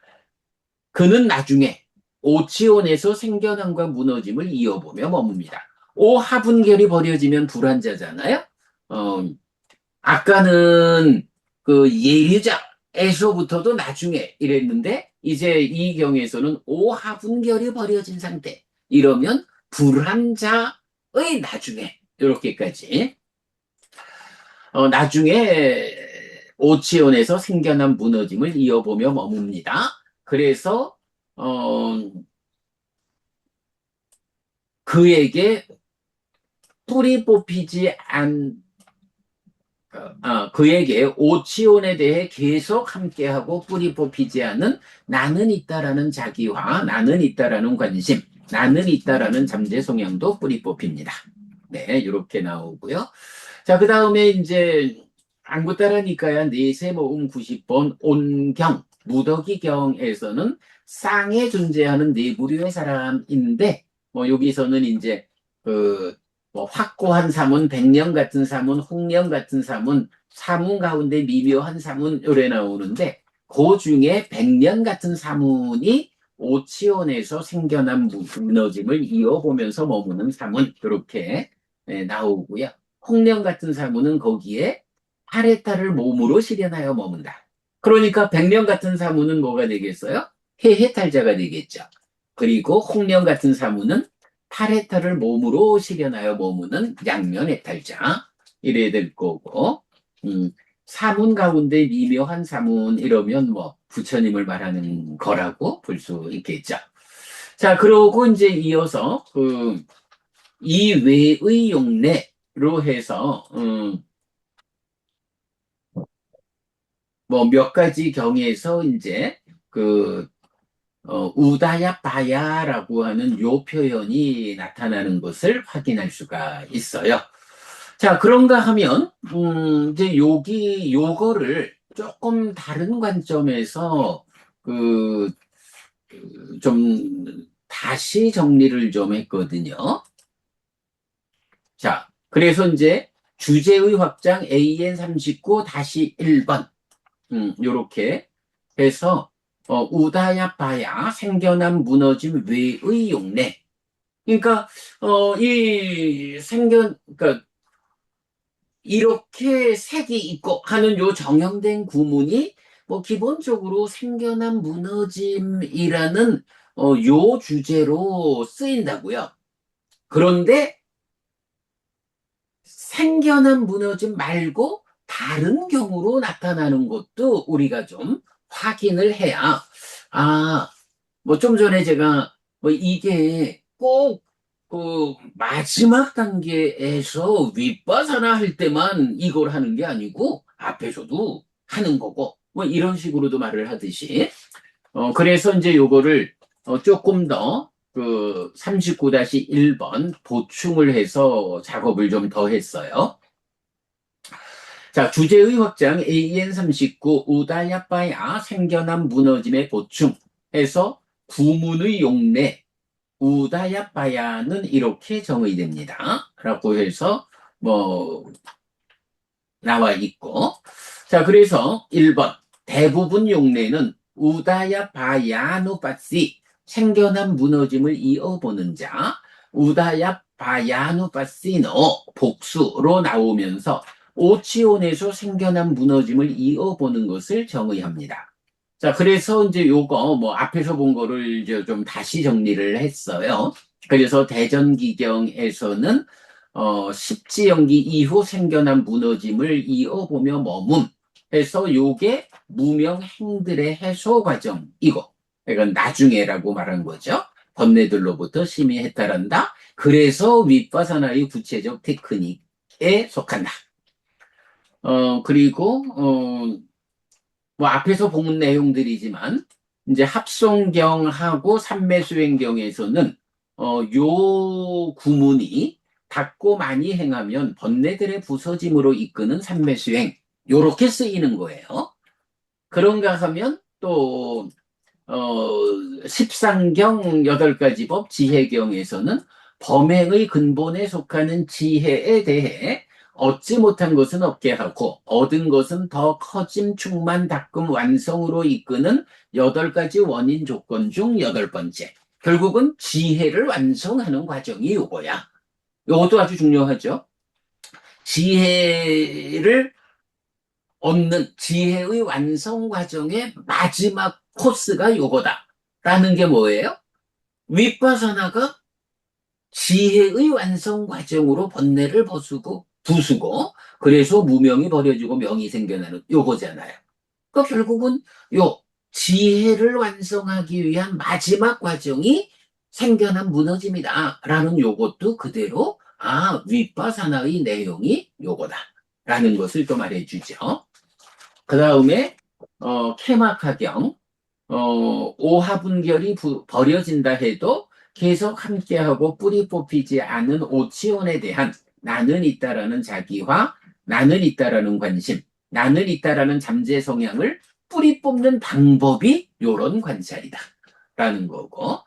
그는 나중에 오치온에서 생겨남과 무너짐을 이어보며 머뭅니다. 오하분결이 버려지면 불안자잖아요. 아까는 그 예류자에서부터도 나중에 이랬는데 이제 이 경우에서는 오하분결이 버려진 상태. 이러면 불안자의 나중에 이렇게까지 나중에 오치온에서 생겨난 무너짐을 이어보며 머뭅니다. 그래서 그에게 뿌리 뽑히지 그에게 오치온에 대해 계속 함께하고 뿌리 뽑히지 않은 나는 있다라는 자기화, 나는 있다라는 관심, 나는 있다라는 잠재 성향도 뿌리 뽑힙니다. 네, 이렇게 나오고요. 자, 그 다음에 이제 안구따라니까야 네세 모음 90번 온경, 무더기경에서는 쌍에 존재하는 네 부류의 사람인데 여기서는 이제 그 확고한 사문, 백령 같은 사문, 홍령 같은 사문, 사문 가운데 미묘한 사문 요래 나오는데 그 중에 백년 같은 사문이 오치온에서 생겨난 무너짐을 이어보면서 머무는 사문 이렇게 나오고요. 홍령 같은 사문은 거기에 파레타를 몸으로 실현하여 머문다. 그러니까 백령 같은 사문은 뭐가 되겠어요? 해해탈자가 되겠죠. 그리고 홍령 같은 사문은 파레타를 몸으로 실현하여 머무는 양면 해탈자 이래야 될 거고 사문 가운데 미묘한 사문 이러면 부처님을 말하는 거라고 볼 수 있겠죠. 자, 그러고 이제 이어서 이 외의 용례로 해서 몇 가지 경에서 이제 그, 우다야바야라고 하는 요 표현이 나타나는 것을 확인할 수가 있어요. 자, 그런가 하면, 이제 요거를 조금 다른 관점에서, 그, 좀, 다시 정리를 좀 했거든요. 자, 그래서 이제 주제의 확장 AN39-1번, 요렇게 해서, 우다야바야 생겨난 무너짐 외의 용례. 그러니까, 그러니까, 이렇게 색이 있고 하는 요 정형된 구문이 뭐 기본적으로 생겨난 무너짐이라는 요 주제로 쓰인다고요. 그런데 생겨난 무너짐 말고 다른 경우로 나타나는 것도 우리가 좀 확인을 해야, 아, 뭐 좀 전에 제가 뭐 이게 꼭 그 마지막 단계에서 윗바사나 할 때만 이걸 하는 게 아니고 앞에서도 하는 거고 뭐 이런 식으로도 말을 하듯이 그래서 이제 요거를 조금 더 그 39-1번 보충을 해서 작업을 좀 더 했어요. 자, 주제의 확장 AN39 우다야빠야 생겨난 무너짐의 보충해서 구문의 용례 우다야빠야는 이렇게 정의됩니다. 라고 해서 뭐 나와 있고 자 그래서 1번 대부분 용례는 우다야바야누빠시 생겨난 무너짐을 이어보는 자 우다야바야누빠시노 복수로 나오면서 오치온에서 생겨난 무너짐을 이어보는 것을 정의합니다. 자, 그래서 이제 요거 뭐 앞에서 본 거를 이제 좀 다시 정리를 했어요. 그래서 대전기경에서는 십지연기 이후 생겨난 무너짐을 이어보며 머문 해서 요게 무명행들의 해소 과정이고 이건 나중에라고 말한 거죠. 번뇌들로부터 심히 해탈한다. 그래서 윗바사나의 구체적 테크닉에 속한다. 그리고 뭐 앞에서 본 내용들이지만 이제 합송경하고 삼매수행경에서는 요 구문이 닫고 많이 행하면 번뇌들의 부서짐으로 이끄는 삼매수행 요렇게 쓰이는 거예요. 그런가 하면 또 십상경 8가지 법 지혜경에서는 범행의 근본에 속하는 지혜에 대해 얻지 못한 것은 없게 하고 얻은 것은 더 커짐 충만 닦음 완성으로 이끄는 8가지 원인 조건 중 8번째. 결국은 지혜를 완성하는 과정이 요거야. 요것도 아주 중요하죠. 지혜를 얻는 지혜의 완성 과정의 마지막 코스가 요거다. 라는 게 뭐예요? 윗바사나가 지혜의 완성 과정으로 번뇌를 부수고 그래서 무명이 버려지고 명이 생겨나는 요거잖아요. 그러니까 결국은 요 지혜를 완성하기 위한 마지막 과정이 생겨난 무너짐이다. 라는 요것도 그대로 윗바사나의 내용이 요거다. 라는 것을 또 말해주죠. 그 다음에 케마카경 오하분결이 버려진다 해도 계속 함께하고 뿌리 뽑히지 않은 오치온에 대한 나는 있다라는 자기화, 나는 있다라는 관심, 나는 있다라는 잠재 성향을 뿌리 뽑는 방법이 요런 관찰이다. 라는 거고,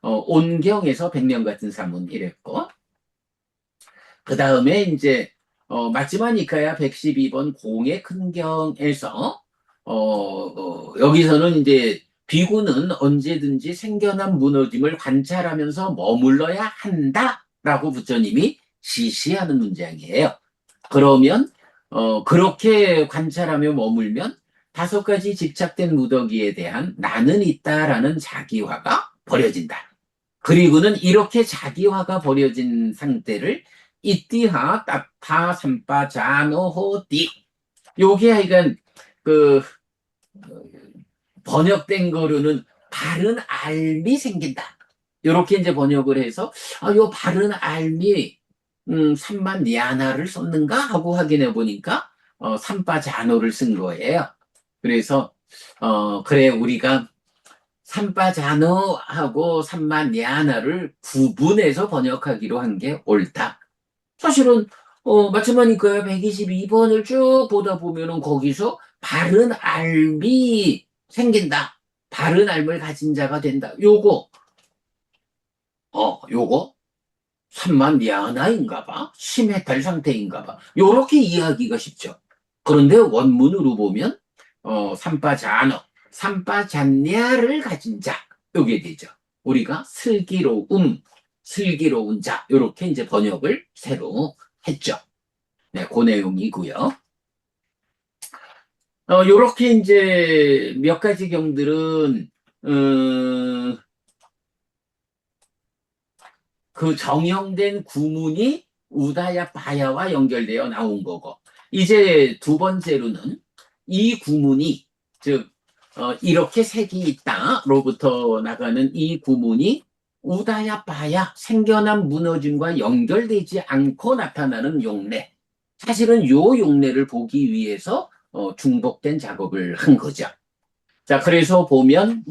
온경에서 백년 같은 사문 이랬고, 그 다음에 이제, 마지막이니까야 112번 공의 큰 경에서, 여기서는 이제 비구는 언제든지 생겨난 무너짐을 관찰하면서 머물러야 한다라고 부처님이 지시하는 문장이에요. 그러면 그렇게 관찰하며 머물면 5가지 집착된 무더기에 대한 나는 있다라는 자기화가 버려진다. 그리고는 이렇게 자기화가 버려진 상태를 이띠하 따파 삼파 자노호띠 요게 하여간 그 번역된 거로는 바른 알미 생긴다. 이렇게 이제 번역을 해서 요 바른 알미 삼만 니아나를 썼는가 하고 확인해 보니까 삼바 자노를 쓴 거예요. 그래서 그래 우리가 삼바자너하고 삼마냐나를 구분해서 번역하기로 한 게 옳다. 사실은 마츠마니까야 122번을 쭉 보다 보면은 거기서 바른 알이 생긴다. 바른 알을 가진 자가 된다. 요거 3만 미아나인가 봐. 심해탈 상태인가 봐. 요렇게 이해하기가 쉽죠. 그런데 원문으로 보면 삼바자너, 삼바잔냐를 가진 자 요게 되죠. 우리가 슬기로운 자 요렇게 이제 번역을 새로 했죠. 네, 그 내용이고요. 요렇게 이제 몇 가지 경들은 그 정형된 구문이 우다야 바야와 연결되어 나온 거고, 이제 두 번째로는 이 구문이, 즉 이렇게 색이 있다로부터 나가는 이 구문이 우다야 바야, 생겨난 무너짐과 연결되지 않고 나타나는 용례. 사실은 요 용례를 보기 위해서 중복된 작업을 한 거죠. 자, 그래서 보면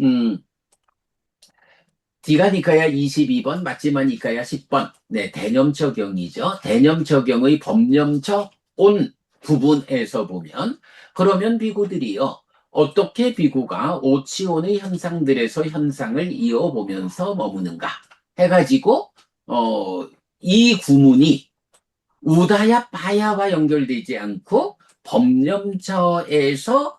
디가니까야 22번, 마지마니까야 10번. 네, 대념처경이죠. 대념처경의 법념처 온 부분에서 보면, 그러면 비구들이요, 어떻게 비구가 오치온의 현상들에서 현상을 이어보면서 머무는가 해가지고 이 구문이 우다야 바야와 연결되지 않고 법념처에서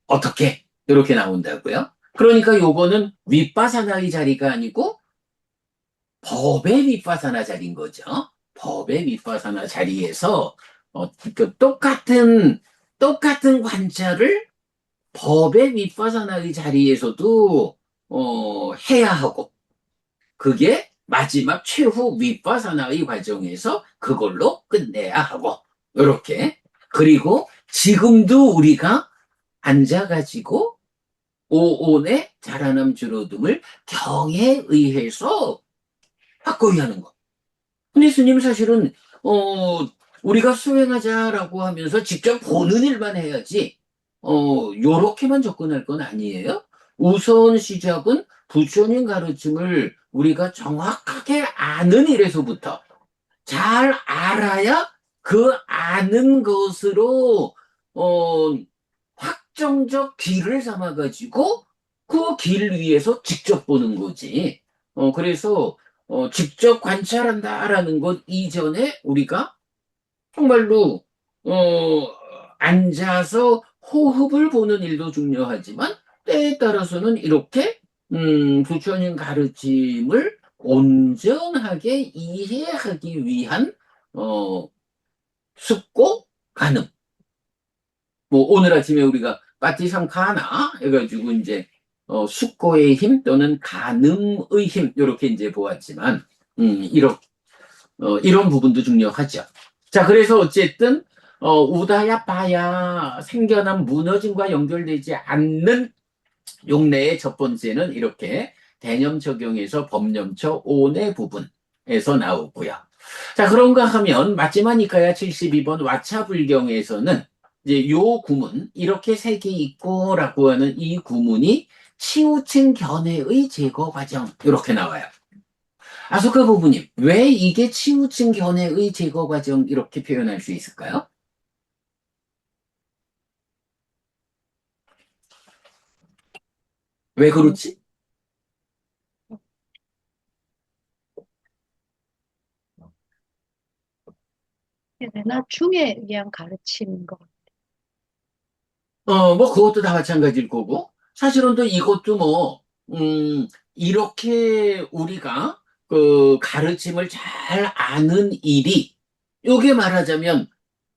어떻게 이렇게 나온다고요? 그러니까 요거는 윗바사나의 자리가 아니고 법의 윗바사나 자리인 거죠. 법의 윗바사나 자리에서 그 똑같은 관찰을 법의 윗바사나의 자리에서도 해야 하고, 그게 마지막 최후 윗바사나의 과정에서 그걸로 끝내야 하고, 이렇게. 그리고 지금도 우리가 앉아가지고 오온의 자라남 주로등을 경에 의해서 확고히 하는 거. 근데 스님 사실은 우리가 수행하자라고 하면서 직접 보는 일만 해야지 요렇게만 접근할 건 아니에요. 우선 시작은 부처님 가르침을 우리가 정확하게 아는 일에서부터 잘 알아야 그 아는 것으로 확정적 길을 삼아가지고 그 길 위에서 직접 보는 거지. 그래서 직접 관찰한다라는 것 이전에 우리가 정말로 앉아서 호흡을 보는 일도 중요하지만 때에 따라서는 이렇게 부처님 가르침을 온전하게 이해하기 위한 숙고 가능. 뭐 오늘 아침에 우리가 빠티상카나 해가지고 이제 숙고의 힘 또는 가늠의 힘 이렇게 이제 보았지만 이런 부분도 중요하죠. 자, 그래서 어쨌든 우다야 바야 생겨난 무너짐과 연결되지 않는 용례의 첫 번째는 이렇게 대념 적용에서 법념처 온의 부분에서 나오고요. 자, 그런가 하면 마지막이니까야 72번 와차불경에서는 이제 요 구문, 이렇게 색이 있고라고 하는 이 구문이 치우친 견해의 제거 과정, 이렇게 나와요. 아소카 부부님, 왜 이게 치우친 견해의 제거 과정 이렇게 표현할 수 있을까요? 왜 그렇지? 나중에 의한 가르침인 것 같아요. 뭐 그것도 다 마찬가지일 거고, 사실은 또 이것도 뭐 이렇게 우리가 그 가르침을 잘 아는 일이, 요게 말하자면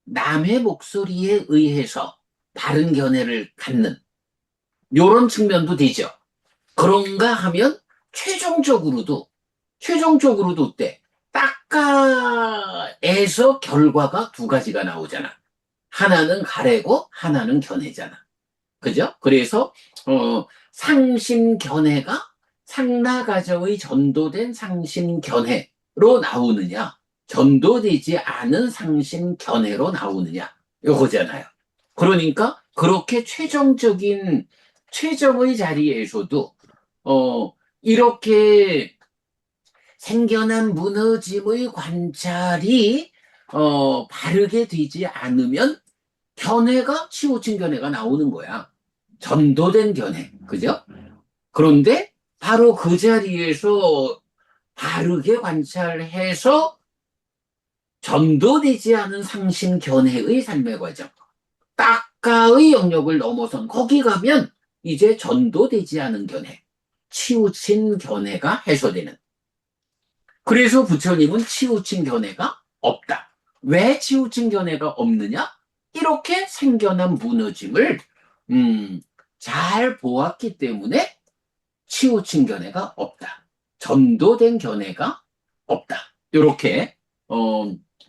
남의 목소리에 의해서 바른 견해를 갖는 요런 측면도 되죠. 그런가 하면 최종적으로도 어때? 딱가에서 결과가 두 가지가 나오잖아. 하나는 가래고 하나는 견해잖아. 그죠? 그래서 상심견해가 상나가정의 전도된 상심견해로 나오느냐, 전도되지 않은 상심견해로 나오느냐, 요거잖아요. 그러니까 그렇게 최종적인 최정의 자리에서도 이렇게 생겨난 무너짐의 관찰이 바르게 되지 않으면 견해가 치우친 견해가 나오는 거야. 전도된 견해, 그죠? 그런데 바로 그 자리에서 바르게 관찰해서 전도되지 않은 상심 견해의 삶의 과정, 딱가의 영역을 넘어선 거기 가면 이제 전도되지 않은 견해, 치우친 견해가 해소되는. 그래서 부처님은 치우친 견해가 없다. 왜 치우친 견해가 없느냐? 이렇게 생겨난 무너짐을 잘 보았기 때문에 치우친 견해가 없다. 전도된 견해가 없다. 이렇게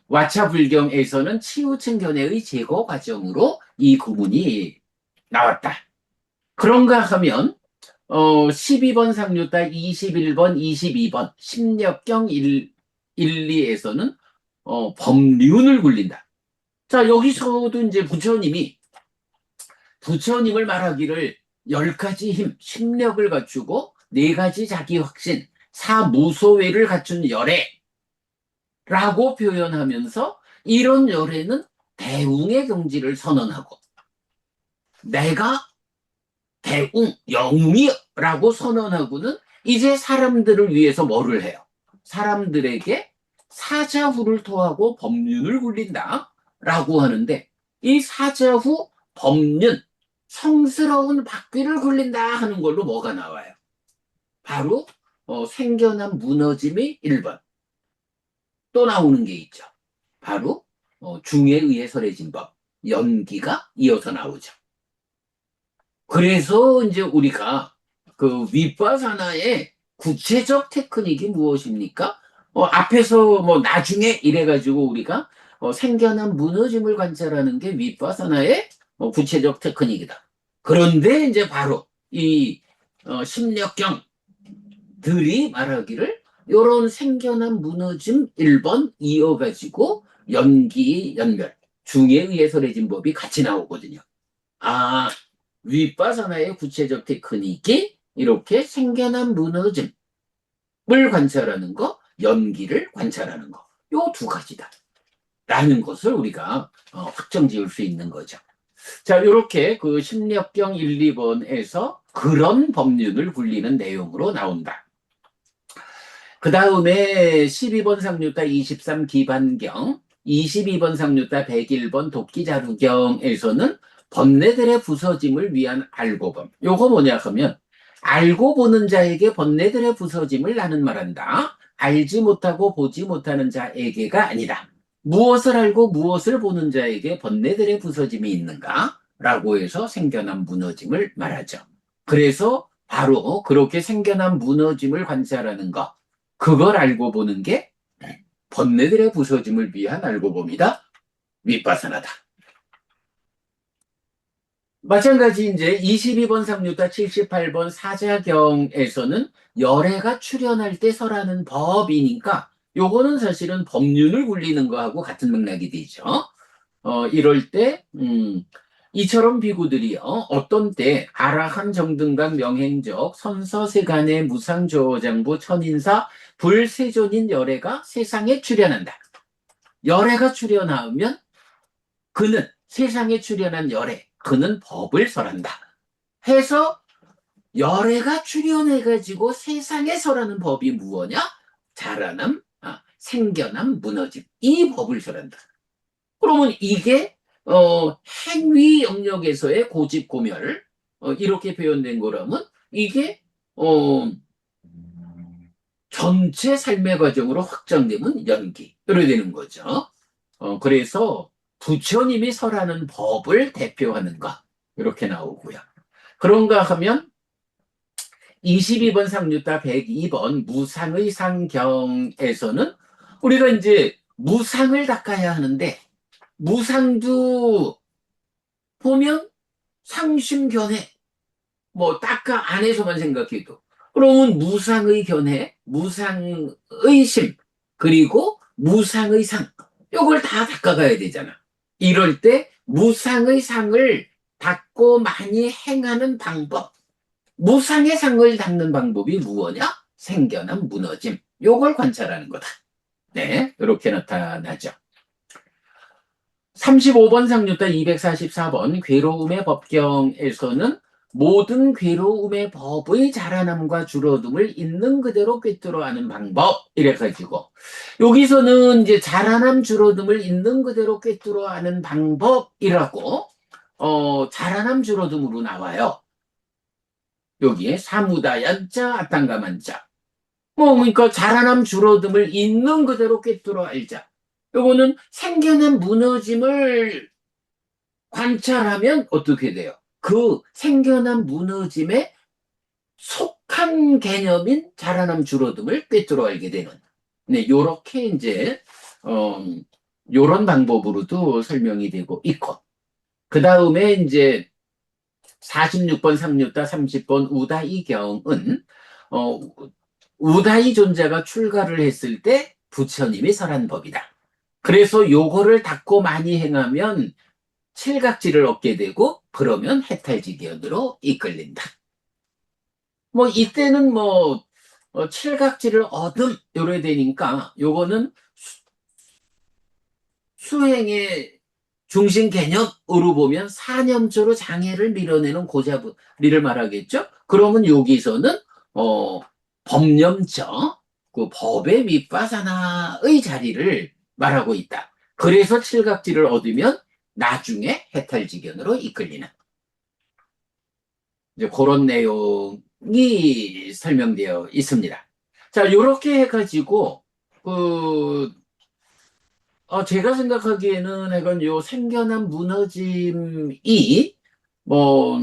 와차불경에서는 치우친 견해의 제거 과정으로 이 구문이 나왔다. 그런가 하면 12번 상류따 21번, 22번 심력경 1, 2에서는 법륜을 굴린다. 자, 여기서도 이제 부처님을 말하기를 10가지 힘, 심력을 갖추고 4가지 자기 확신, 사무소외를 갖춘 열애라고 표현하면서 이런 열애는 대웅의 경지를 선언하고 내가 대웅, 영웅이라고 선언하고는 이제 사람들을 위해서 뭐를 해요? 사람들에게 사자후를 토하고 법륜을 굴린다라고 하는데 이 사자후, 법륜, 성스러운 바퀴를 굴린다 하는 걸로 뭐가 나와요? 바로 생겨난 무너짐이 1번. 또 나오는 게 있죠. 바로 중에 의해 설해진 법, 연기가 이어서 나오죠. 그래서 이제 우리가 그 윗바사나의 구체적 테크닉이 무엇입니까? 앞에서 뭐 나중에 이래가지고 우리가 생겨난 무너짐을 관찰하는 게 윗바사나의 구체적 테크닉이다. 그런데 이제 바로 이 심력경들이 말하기를 이런 생겨난 무너짐 1번 이어가지고 연기, 연멸, 중에 의해 설해진 법이 같이 나오거든요. 아, 윗바사나의 구체적 테크닉이 이렇게 생겨난 무너짐을 관찰하는 거, 연기를 관찰하는 거, 요 2가지다. 라는 것을 우리가 확정 지을 수 있는 거죠. 자, 이렇게 그 심력경 1, 2번에서 그런 법륜을 굴리는 내용으로 나온다. 그 다음에 12번 상류따 23 기반경, 22번 상류따 101번 도끼자루경에서는 번뇌들의 부서짐을 위한 알고봄. 요거 뭐냐 하면 알고 보는 자에게 번뇌들의 부서짐을 나는 말한다. 알지 못하고 보지 못하는 자에게가 아니다. 무엇을 알고 무엇을 보는 자에게 번뇌들의 부서짐이 있는가? 라고 해서 생겨난 무너짐을 말하죠. 그래서 바로 그렇게 생겨난 무너짐을 관찰하는 것, 그걸 알고 보는 게 번뇌들의 부서짐을 위한 알고봄이다. 윗바사나다. 마찬가지 이제 22번 상류따 78번 사자경에서는 열애가 출현할 때 설하는 법이니까 요거는 사실은 법륜을 굴리는 거하고 같은 맥락이 되죠. 이럴 때 이처럼 비구들이요 어떤 때 아라한 정등각 명행적 선서세간의 무상조장부 천인사 불세존인 열애가 세상에 출현한다. 열애가 출현하면 그는 세상에 출현한 열애, 그는 법을 설한다. 해서 열애가 출현해가지고 세상에 설하는 법이 무엇이냐? 자라남, 생겨남, 무너짐. 이 법을 설한다. 그러면 이게 행위 영역에서의 고집고멸 이렇게 표현된 거라면 이게 전체 삶의 과정으로 확장되면 연기 이렇게 되는 거죠. 그래서 부처님이 설하는 법을 대표하는 것 이렇게 나오고요. 그런가 하면 22번 상류따 102번 무상의 상경에서는 우리가 이제 무상을 닦아야 하는데 무상도 보면 상심견해 뭐 닦아 안에서만 생각해도 그러면 무상의 견해, 무상의 심 그리고 무상의 상 이걸 다 닦아가야 되잖아. 이럴 때 무상의 상을 닦고 많이 행하는 방법 무상의 상을 닦는 방법이 무엇이냐? 생겨난 무너짐. 요걸 관찰하는 거다. 네, 이렇게 나타나죠. 35번 상류자 244번 괴로움의 법경에서는 모든 괴로움의 법의 자라남과 줄어듦을 있는 그대로 꿰뚫어 아는 방법 이래가지고 여기서는 이제 자라남 줄어듦을 있는 그대로 꿰뚫어 아는 방법이라고 자라남 줄어듦으로 나와요. 여기에 사무다얀자 아땅가만자 그러니까 자라남 줄어듦을 있는 그대로 꿰뚫어 알자. 요거는 생겨난 무너짐을 관찰하면 어떻게 돼요? 그 생겨난 무너짐에 속한 개념인 자라남 줄어듦을 꿰뚫어 알게 되는. 네, 요렇게 이제, 요런 방법으로도 설명이 되고 있고. 그 다음에 이제 46번 상류자 30번 우다이경은, 어, 우다이 존재가 출가를 했을 때 부처님이 설한 법이다. 그래서 요거를 닦고 많이 행하면 칠각지를 얻게 되고 그러면 해탈지견으로 이끌린다. 뭐 이때는 뭐 칠각지를 얻음 요래 되니까 요거는 수행의 중심 개념으로 보면 사념조로 장애를 밀어내는 고자리를 말하겠죠. 그러면 여기서는 어, 법념저 그 법의 윗바사나의 자리를 말하고 있다. 그래서 칠각지를 얻으면 나중에 해탈지견으로 이끌리는 이제 그런 내용이 설명되어 있습니다. 자, 이렇게 해가지고 제가 생각하기에는 약간 요 생겨난 무너짐이 뭐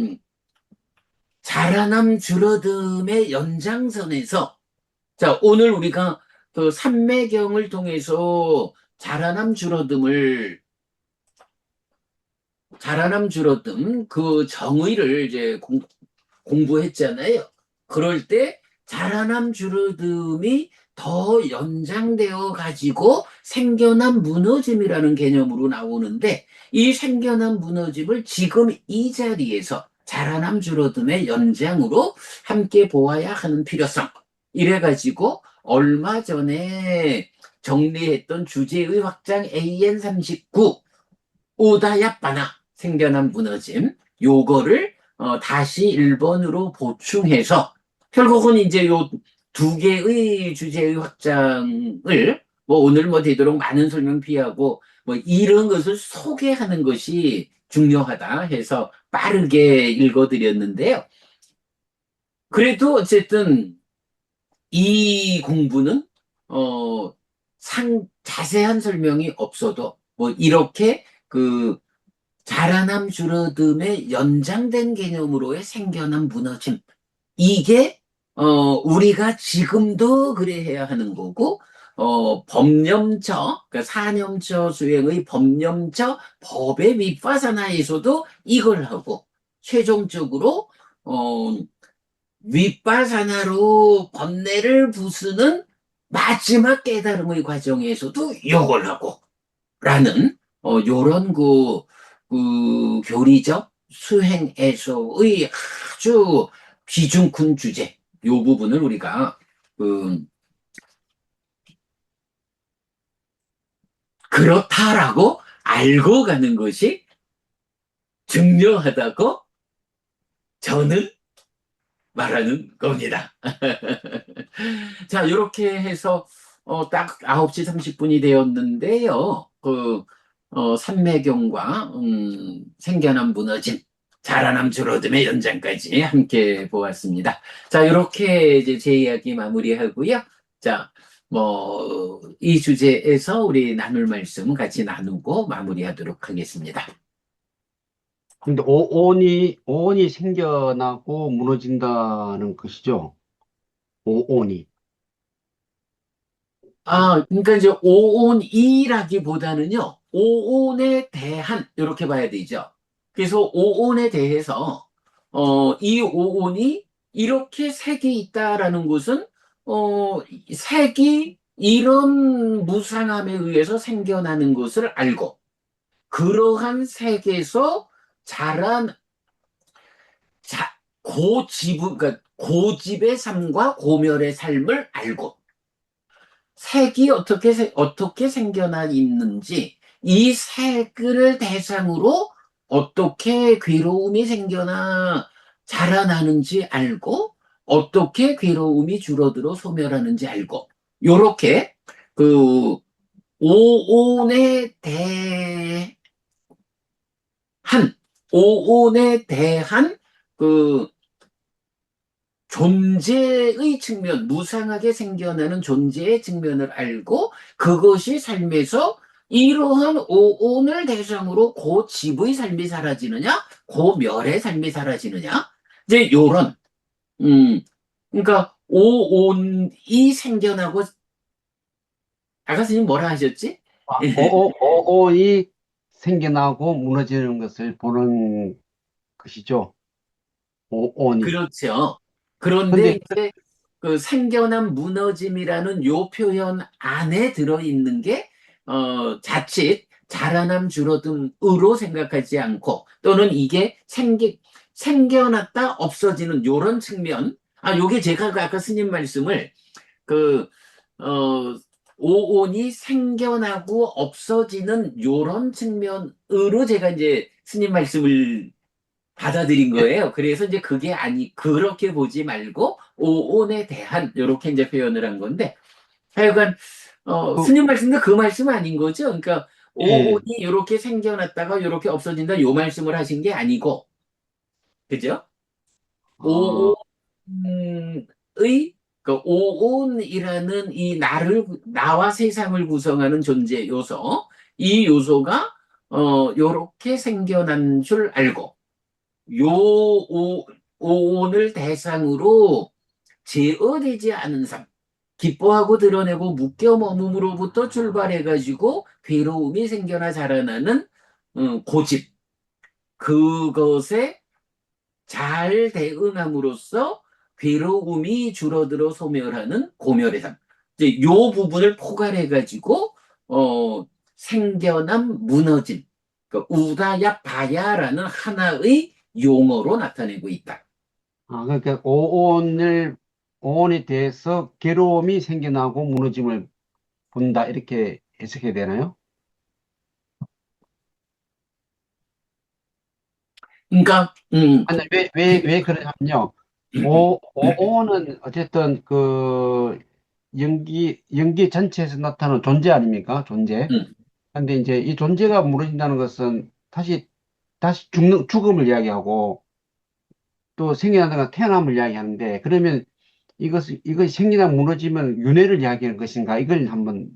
자라남 줄어듦의 연장선에서 자, 오늘 우리가 그 삼매경을 통해서 자라남 줄어듦 그 정의를 이제 공부했잖아요. 그럴 때 자라남 줄어듦이 더 연장되어 가지고 생겨난 무너짐이라는 개념으로 나오는데 이 생겨난 무너짐을 지금 이 자리에서 자라남 줄어듦의 연장으로 함께 보아야 하는 필요성. 이래가지고 얼마 전에 정리했던 주제의 확장 AN39 오다야빠나 생겨난 무너짐 요거를 다시 1번으로 보충해서 결국은 이제 요 두 개의 주제의 확장을 뭐 오늘 뭐 되도록 많은 설명 피하고 뭐 이런 것을 소개하는 것이 중요하다 해서 빠르게 읽어드렸는데요. 그래도 어쨌든 이 공부는 자세한 설명이 없어도 뭐 이렇게 그 자라남 줄어듦의 연장된 개념으로의 생겨난 무너짐. 이게, 우리가 지금도 그래야 하는 거고, 법념처, 그러니까 사념처 수행의 법념처 법의 윗바사나에서도 이걸 하고, 최종적으로, 윗바사나로 번뇌를 부수는 마지막 깨달음의 과정에서도 이걸 하고, 라는, 요런 교리적 수행에서의 아주 비중 큰 주제, 요 부분을 우리가, 그렇다라고 알고 가는 것이 중요하다고 저는 말하는 겁니다. 자, 이렇게 해서, 딱 9시 30분이 되었는데요. 삼매경과, 생겨난 무너짐, 자라남 줄어듦의 연장까지 함께 보았습니다. 자, 이렇게 이제 제 이야기 마무리하고요. 자, 이 주제에서 우리 나눌 말씀 같이 나누고 마무리하도록 하겠습니다. 근데 오온이 생겨나고 무너진다는 것이죠. 오온이. 그러니까 이제 오온이라기보다는요, 오온에 대한, 이렇게 봐야 되죠. 그래서 오온에 대해서, 이 오온이 이렇게 색이 있다라는 것은, 색이 이런 무상함에 의해서 생겨나는 것을 알고, 그러한 색에서 자란, 자, 그러니까 고집의 삶과 고멸의 삶을 알고, 색이 어떻게 생겨나 있는지, 이 색을 대상으로 어떻게 괴로움이 생겨나 자라나는지 알고, 어떻게 괴로움이 줄어들어 소멸하는지 알고, 요렇게 그 오온에 대한, 오온에 대한 그 존재의 측면, 무상하게 생겨나는 존재의 측면을 알고, 그것이 삶에서 이러한 오온을 대상으로 고집의 삶이 사라지느냐, 고멸의 삶이 사라지느냐, 이제 요런, 음, 그러니까 오온이 생겨나고, 아까 선생님 뭐라 하셨지? 오온이 생겨나고 무너지는 것을 보는 것이죠. 오온이. 그렇죠. 그런데 근데 이제 그 생겨난 무너짐이라는 요 표현 안에 들어있는 게, 자칫 자라남 줄어듦으로 생각하지 않고, 또는 이게 생겨났다 없어지는 요런 측면, 요게 제가 그 아까 스님 말씀을 그, 어, 오온이 생겨나고 없어지는 요런 측면으로 제가 이제 스님 말씀을 받아들인 예, 거예요. 그래서 이제 그게 그렇게 보지 말고 오온에 대한 이렇게 이제 표현을 한 건데, 하여간 그, 스님 말씀도 그 말씀 아닌 거죠. 그러니까 예, 오온이 이렇게 생겨났다가 이렇게 없어진다 요 말씀을 하신 게 아니고, 그죠? 어, 오온의 그 오온이라는 이 나와 세상을 구성하는 존재 요소, 이 요소가 요렇게 생겨난 줄 알고, 오온을 대상으로 제어되지 않은 삶, 기뻐하고 드러내고 묶여 머금으로부터 출발해가지고 괴로움이 생겨나 자라나는 고집, 그것에 잘 대응함으로써 괴로움이 줄어들어 소멸하는 고멸의 삶. 이제 요 부분을 포괄해가지고 생겨남 무너짐, 그 우다야 바야라는 하나의 용어로 나타내고 있다. 그러니까 오온에 대해서 괴로움이 생겨나고 무너짐을 본다. 이렇게 해석해야 되나요? 그러니까 아니, 왜 그러냐면요. 오온은 어쨌든 그 연기 전체에서 나타나는 존재 아닙니까? 존재. 음, 근데 이제 이 존재가 무너진다는 것은 다시 죽음을 이야기하고 또 생겨나다가 태어남을 이야기하는데 그러면 이것이 생겨나 무너지면 윤회를 이야기하는 것인가? 이걸 한번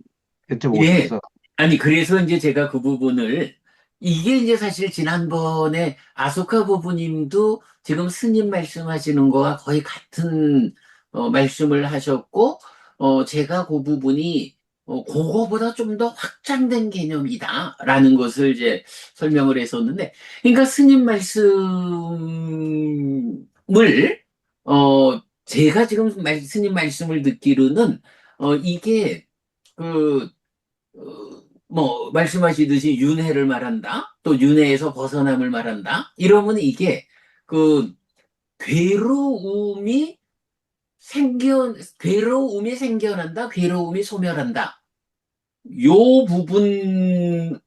여쭤보고 예. 싶어서. 아니, 그래서 이제 제가 그 부분을, 이게 이제 사실 지난번에 아소카 부부님도 지금 스님 말씀하시는 거와 거의 같은 말씀을 하셨고, 제가 그 부분이 그거보다 좀 더 확장된 개념이다라는 것을 이제 설명을 했었는데, 그러니까 스님 말씀을, 제가 지금 스님 말씀을 듣기로는, 이게 그 뭐 말씀하시듯이 윤회를 말한다, 또 윤회에서 벗어남을 말한다, 이러면 이게 그 괴로움이 괴로움이 생겨난다, 괴로움이 소멸한다, 요 부분으로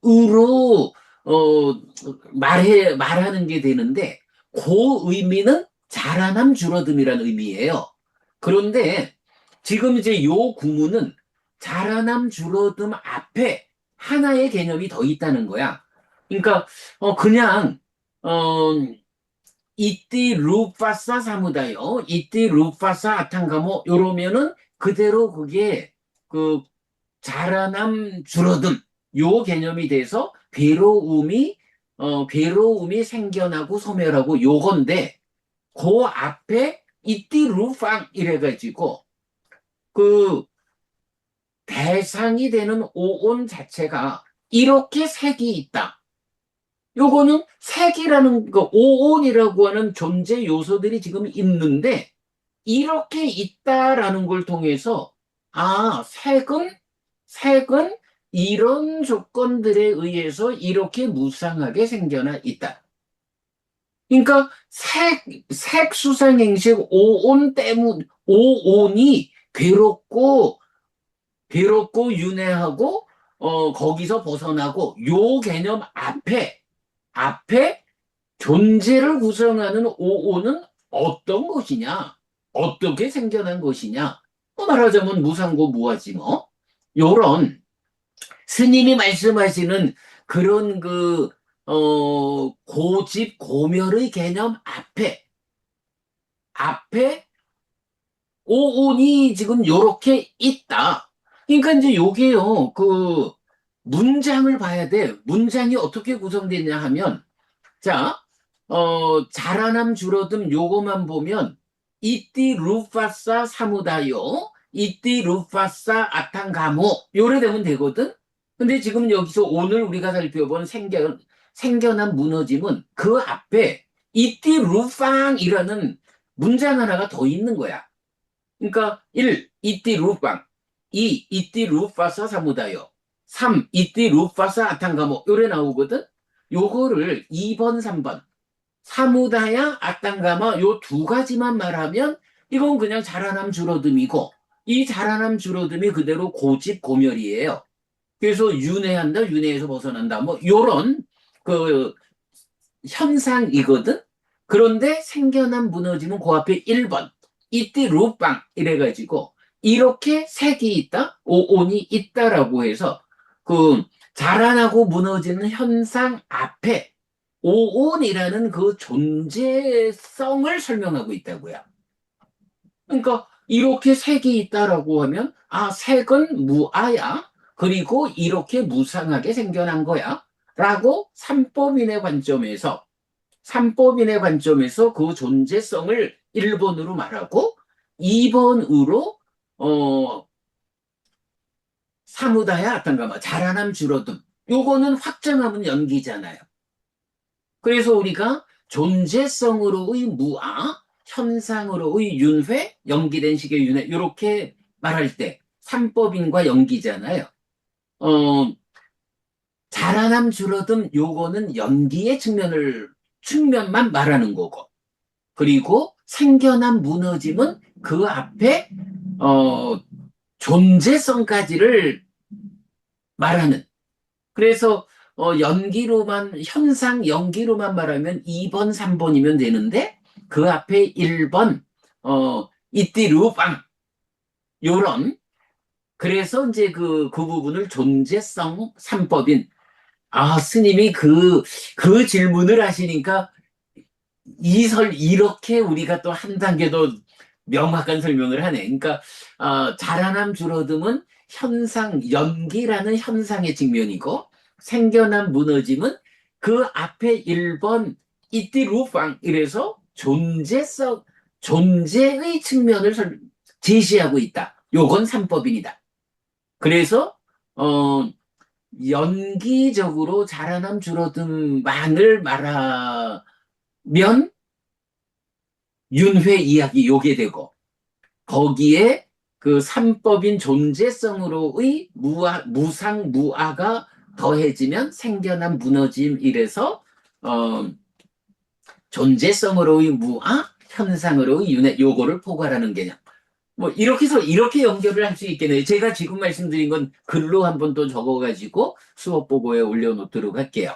말하는 게 되는데, 그 의미는 자라남 줄어듦이라는 의미예요. 그런데 지금 이제 요 구문은 자라남 줄어듦 앞에 하나의 개념이 더 있다는 거야. 그러니까 그냥 어 이띠 루파사 사무다요, 이띠 루파사 아탕가모, 요러면은 그대로 그게 그 자라남 줄어듦 요 개념이 돼서 괴로움이 생겨나고 소멸하고 요건데, 그 앞에 이띠 루팡 이래가지고 그 대상이 되는 오온 자체가 이렇게 색이 있다. 요거는 색이라는 거, 오온이라고 하는 존재 요소들이 지금 있는데, 이렇게 있다라는 걸 통해서, 색은 이런 조건들에 의해서 이렇게 무쌍하게 생겨나 있다. 그러니까 색수상행식 오온이 괴롭고 윤회하고 거기서 벗어나고 요 개념 앞에 존재를 구성하는 오온은 어떤 것이냐? 어떻게 생겨난 것이냐? 말하자면 무상고 무하지 뭐. 요런 스님이 말씀하시는 그런 고집 고멸의 개념 앞에 오온이 지금 요렇게 있다. 그러니까 이제 요게요, 문장을 봐야 돼. 문장이 어떻게 구성되냐 하면, 자, 자라남 줄어듦 요거만 보면, 이띠 루파사 사무다요, 이띠 루파사 아탕가모, 요래 되면 되거든? 근데 지금 여기서 오늘 우리가 살펴본 생겨난 무너짐은 그 앞에 이띠 루팡이라는 문장 하나가 더 있는 거야. 그러니까 1. 이띠 루팡 2. 이띠 루파사 사무다요 3. 이띠 루파사 아탕가모 요래 나오거든. 요거를 2번 3번 사무다야 아땅가마 요 두 가지만 말하면 이건 그냥 자라남 줄어듦이고 이 자라남 줄어듦이 그대로 고집 고멸이에요. 그래서 윤회한다 윤회에서 벗어난다 뭐 요런 그 현상이거든. 그런데 생겨난 무너짐은 그 앞에 1번 이띠 루빵 이래가지고 이렇게 색이 있다 오온이 있다라고 해서 자라나고 무너지는 현상 앞에 오온이라는 그 존재성을 설명하고 있다고요. 그러니까 이렇게 색이 있다라고 하면 색은 무아야. 그리고 이렇게 무상하게 생겨난 거야. 라고 삼법인의 관점에서 그 존재성을 1번으로 말하고 2번으로 사무다야 아탄가마 자라남 줄어듦 요거는 확정하면 연기잖아요. 그래서 우리가 존재성으로의 무아, 현상으로의 윤회, 연기된 식의 윤회 이렇게 말할 때 삼법인과 연기잖아요. 자라남 줄어듦 요거는 연기의 측면만 말하는 거고 그리고 생겨난 무너짐은 그 앞에 존재성까지를 말하는 그래서 현상 연기로만 말하면 2번, 3번이면 되는데 그 앞에 1번 이띠루빵 요런 그래서 이제 그 부분을 존재성 3법인 스님이 그 질문을 하시니까 이렇게 우리가 또 한 단계 더 명확한 설명을 하네. 그러니까 자라남 줄어듦은 연기라는 현상의 측면이고 생겨난 무너짐은 그 앞에 1번 이띠 루팡 이래서 존재의 측면을 제시하고 있다. 요건 삼법인이다. 그래서 연기적으로 자라남 줄어듦만을 말하면 윤회 이야기 요게 되고 거기에 그 삼법인 존재성으로의 무상 무아가 더해지면 생겨난 무너짐 이래서 존재성으로의 무아 현상으로의 윤회 요거를 포괄하는 개념 뭐 이렇게 해서 이렇게 연결을 할 수 있겠네요. 제가 지금 말씀드린 건 글로 한번 또 적어가지고 수업 보고에 올려놓도록 할게요.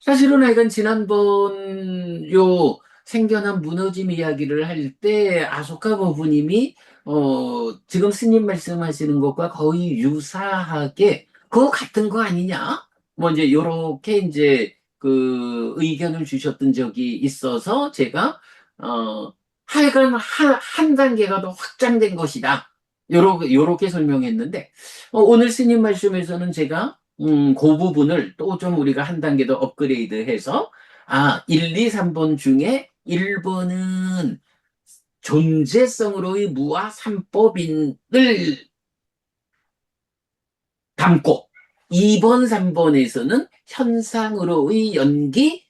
사실은 하여간 지난번 생겨난 무너짐 이야기를 할 때 아소카 법부님이 지금 스님 말씀하시는 것과 거의 유사하게 그거 같은 거 아니냐? 뭐 이제 요렇게 이제 그 의견을 주셨던 적이 있어서 제가 하여간 한 단계가 더 확장된 것이다. 요렇게 설명했는데 오늘 스님 말씀에서는 제가 그 부분을 또 좀 우리가 한 단계 더 업그레이드 해서 1, 2, 3번 중에 1번은 존재성으로의 무아 삼법인을 담고 2번, 3번에서는 현상으로의 연기,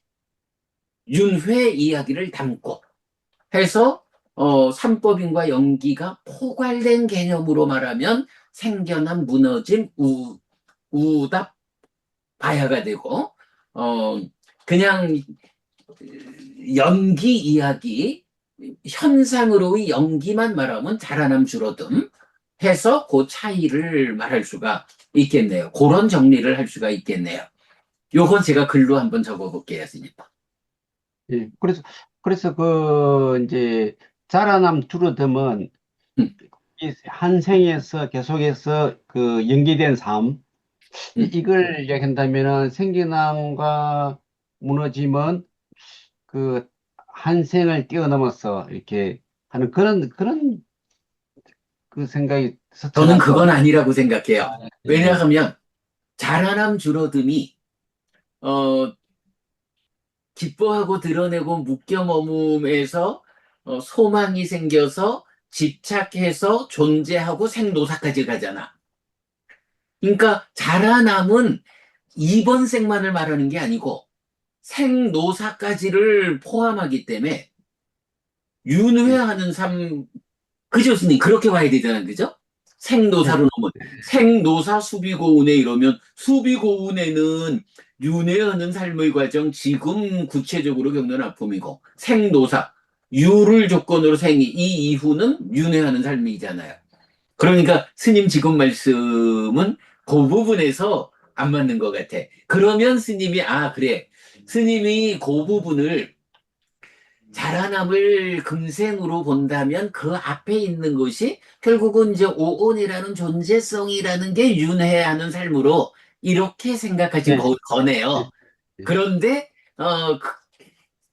윤회 이야기를 담고 해서 삼법인과 연기가 포괄된 개념으로 말하면 생겨난 무너짐, 우답, 바야가 되고 어, 그냥 연기 이야기, 현상으로의 연기만 말하면 자라남 줄어듦 해서 그 차이를 말할 수가 있겠네요. 그런 정리를 할 수가 있겠네요. 요건 제가 글로 한번 적어볼게요, 스님. 예. 그래서 이제 자라남 줄어듦은 음, 이 한 생에서 계속해서 그 연기된 삶, 음. 이걸 이야기한다면은 생겨남과 무너짐은 그 한 생을 뛰어넘어서 이렇게 하는 그런 그 생각이 저는 스쳐가서, 그건 아니라고 생각해요. 예. 왜냐하면 자라남 줄어듦이 어, 기뻐하고 드러내고 묶여 머금에서 소망이 생겨서 집착해서 존재하고 생노사까지 가잖아. 그러니까 자라남은 이번 생만을 말하는 게 아니고 생노사까지를 포함하기 때문에 예. 윤회하는 삶, 그죠, 스님? 그렇게 봐야 되잖아요, 그죠? 네. 생노사로 놓으면 생노사 수비고운회 이러면 수비고운회는 윤회하는 삶의 과정, 지금 구체적으로 겪는 아픔이고 생노사, 유를 조건으로 생이 이 이후는 윤회하는 삶이잖아요. 그러니까 스님 지금 말씀은 그 부분에서 안 맞는 것 같아. 그러면 스님이 아 그래, 스님이 그 부분을 자라남을 금생으로 본다면 그 앞에 있는 것이 결국은 이제 오온이라는 존재성이라는 게 윤회하는 삶으로 이렇게 생각하신 네. 예. 거네요. 예. 그런데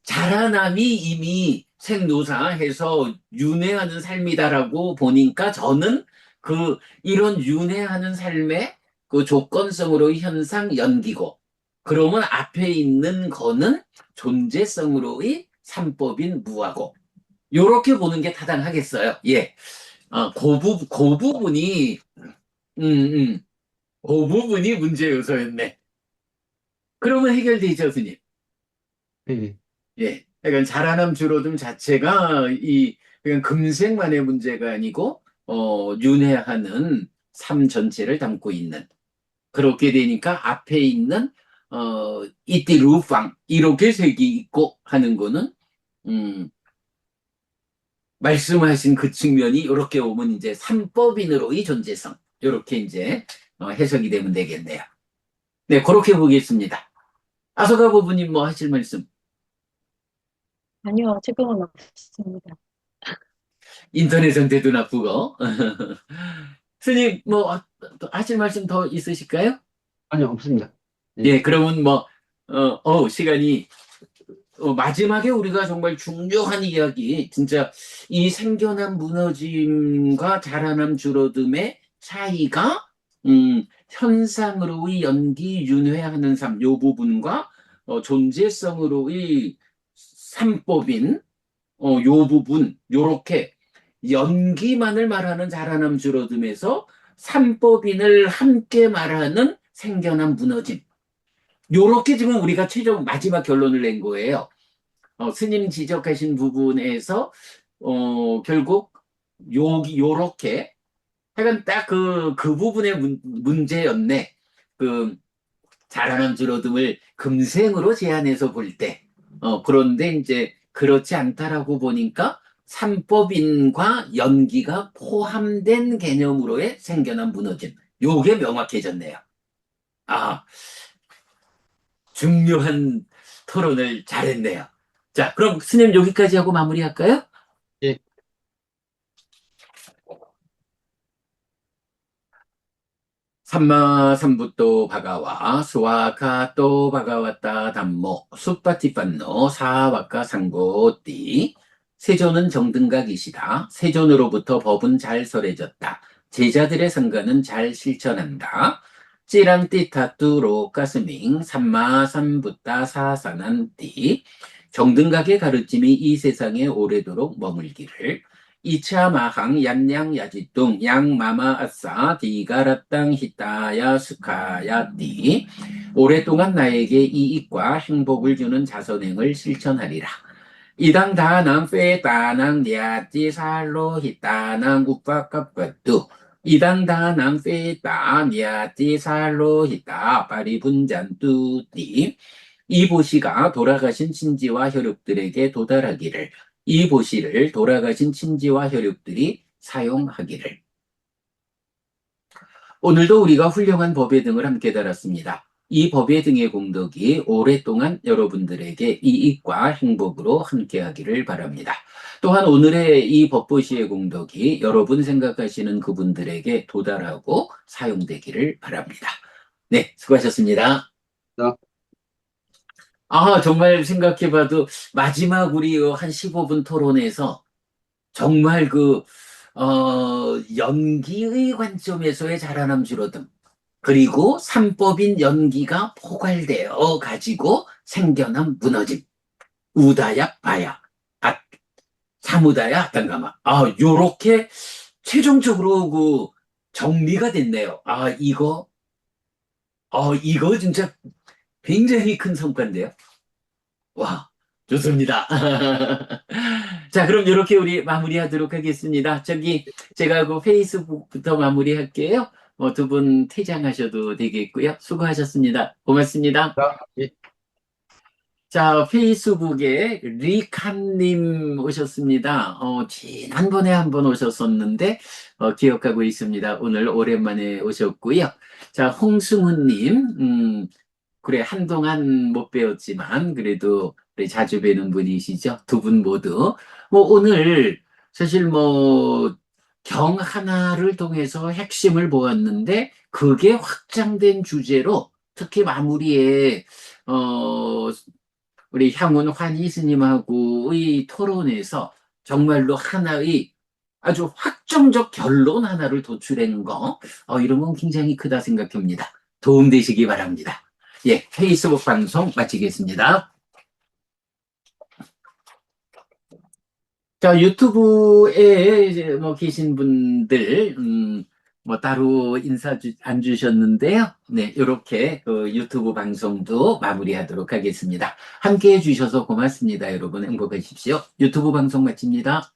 자라남이 이미 생노사해서 윤회하는 삶이다라고 보니까 저는 이런 윤회하는 삶의 그 조건성으로의 현상 연기고 그러면 앞에 있는 거는 존재성으로의 삼법인 무하고 요렇게 보는 게 타당하겠어요. 예. 그 부분이 음, 음, 그 부분이 문제 요소였네. 그러면 해결되죠, 스님. 예. 예. 그러니까 자라남 줄어듦 자체가 그냥 금생만의 문제가 아니고, 윤회하는 삶 전체를 담고 있는. 그렇게 되니까 앞에 있는, 이띠 루팡, 이렇게 색이 있고 하는 거는, 음, 말씀하신 그 측면이 이렇게 오면 이제 삼법인으로의 존재성. 이렇게 이제, 해석이 되면 되겠네요. 네, 그렇게 보겠습니다. 아서가 부부님 뭐 하실 말씀? 아니요, 지금은 없습니다. 인터넷 상태도 나쁘고. 스님, 뭐, 하실 말씀 더 있으실까요? 아니요, 없습니다. 예. 예, 그러면 뭐, 시간이, 마지막에 우리가 정말 중요한 이야기, 진짜 이 생겨난 무너짐과 자라남 줄어듦의 차이가, 현상으로의 연기 윤회하는 삶, 요 부분과, 존재성으로의 삼법인, 요 부분, 요렇게 연기만을 말하는 자라남 줄어듦에서 삼법인을 함께 말하는 생겨난 무너짐. 요렇게 지금 우리가 최종 마지막 결론을 낸 거예요. 스님 지적하신 부분에서, 결국, 요렇게, 하여간 딱 그 부분의 문제였네. 그, 자라남 줄어듦을 금생으로 제한해서 볼 때, 그런데 이제 그렇지 않다라고 보니까 삼법인과 연기가 포함된 개념으로의 생겨난 무너짐. 요게 명확해졌네요. 아, 중요한 토론을 잘했네요. 자, 그럼 스님 여기까지 하고 마무리할까요? 예. 삼마삼부토 바가와 스와카토 바가와타 담모 숫바티판노 사와카 상고띠 세존은 정등각이시다. 세존으로부터 법은 잘 설해졌다. 제자들의 상가는 잘 실천한다. 찌랑띠타뚜로 가스밍 삼마삼부타 사사난띠 정등각의 가르침이 이 세상에 오래도록 머물기를 이차마항 얀냥야지뚱 양마마아싸 디가라땅 히타야 스카야띠 오랫동안 나에게 이익과 행복을 주는 자선행을 실천하리라. 이당 다낭 페다낭 니아띠 살로 히타낭 우빠깝것두 이당 다낭 페다 니아띠 살로 히타 파리분잔뚜띠 이 보시가 돌아가신 친지와 혈육들에게 도달하기를, 이 보시를 돌아가신 친지와 혈육들이 사용하기를. 오늘도 우리가 훌륭한 법의 등을 함께 달았습니다. 이 법의 등의 공덕이 오랫동안 여러분들에게 이익과 행복으로 함께하기를 바랍니다. 또한 오늘의 이 법보시의 공덕이 여러분 생각하시는 그분들에게 도달하고 사용되기를 바랍니다. 네, 수고하셨습니다. 자, 정말 생각해봐도 마지막 우리 한 15분 토론에서 정말 연기의 관점에서의 자라남 줄어듦, 그리고 삼법인 연기가 포괄되어 가지고 생겨난 무너짐, 우다야 바야, 사무다야 하단가마. 요렇게 최종적으로 정리가 됐네요. 이거 진짜 굉장히 큰 성과인데요. 와, 좋습니다. 자, 그럼 이렇게 우리 마무리하도록 하겠습니다. 제가 페이스북부터 마무리할게요. 두 분 퇴장하셔도 되겠고요. 수고하셨습니다. 고맙습니다. 예. 자, 페이스북에 리칸님 오셨습니다. 지난번에 한번 오셨었는데, 기억하고 있습니다. 오늘 오랜만에 오셨고요. 자, 홍승훈님, 그래, 한동안 못 배웠지만, 그래도 우리 자주 뵈는 분이시죠. 두 분 모두. 오늘 사실 경 하나를 통해서 핵심을 보았는데, 그게 확장된 주제로, 특히 마무리에, 우리 향훈 환희 스님하고의 토론에서 정말로 하나의 아주 확정적 결론 하나를 도출한 거, 이런 건 굉장히 크다 생각합니다. 도움되시기 바랍니다. 예, 페이스북 방송 마치겠습니다. 자, 유튜브에 이제 계신 분들, 따로 안 주셨는데요. 네, 이렇게 유튜브 방송도 마무리하도록 하겠습니다. 함께 해주셔서 고맙습니다. 여러분 행복하십시오. 유튜브 방송 마칩니다.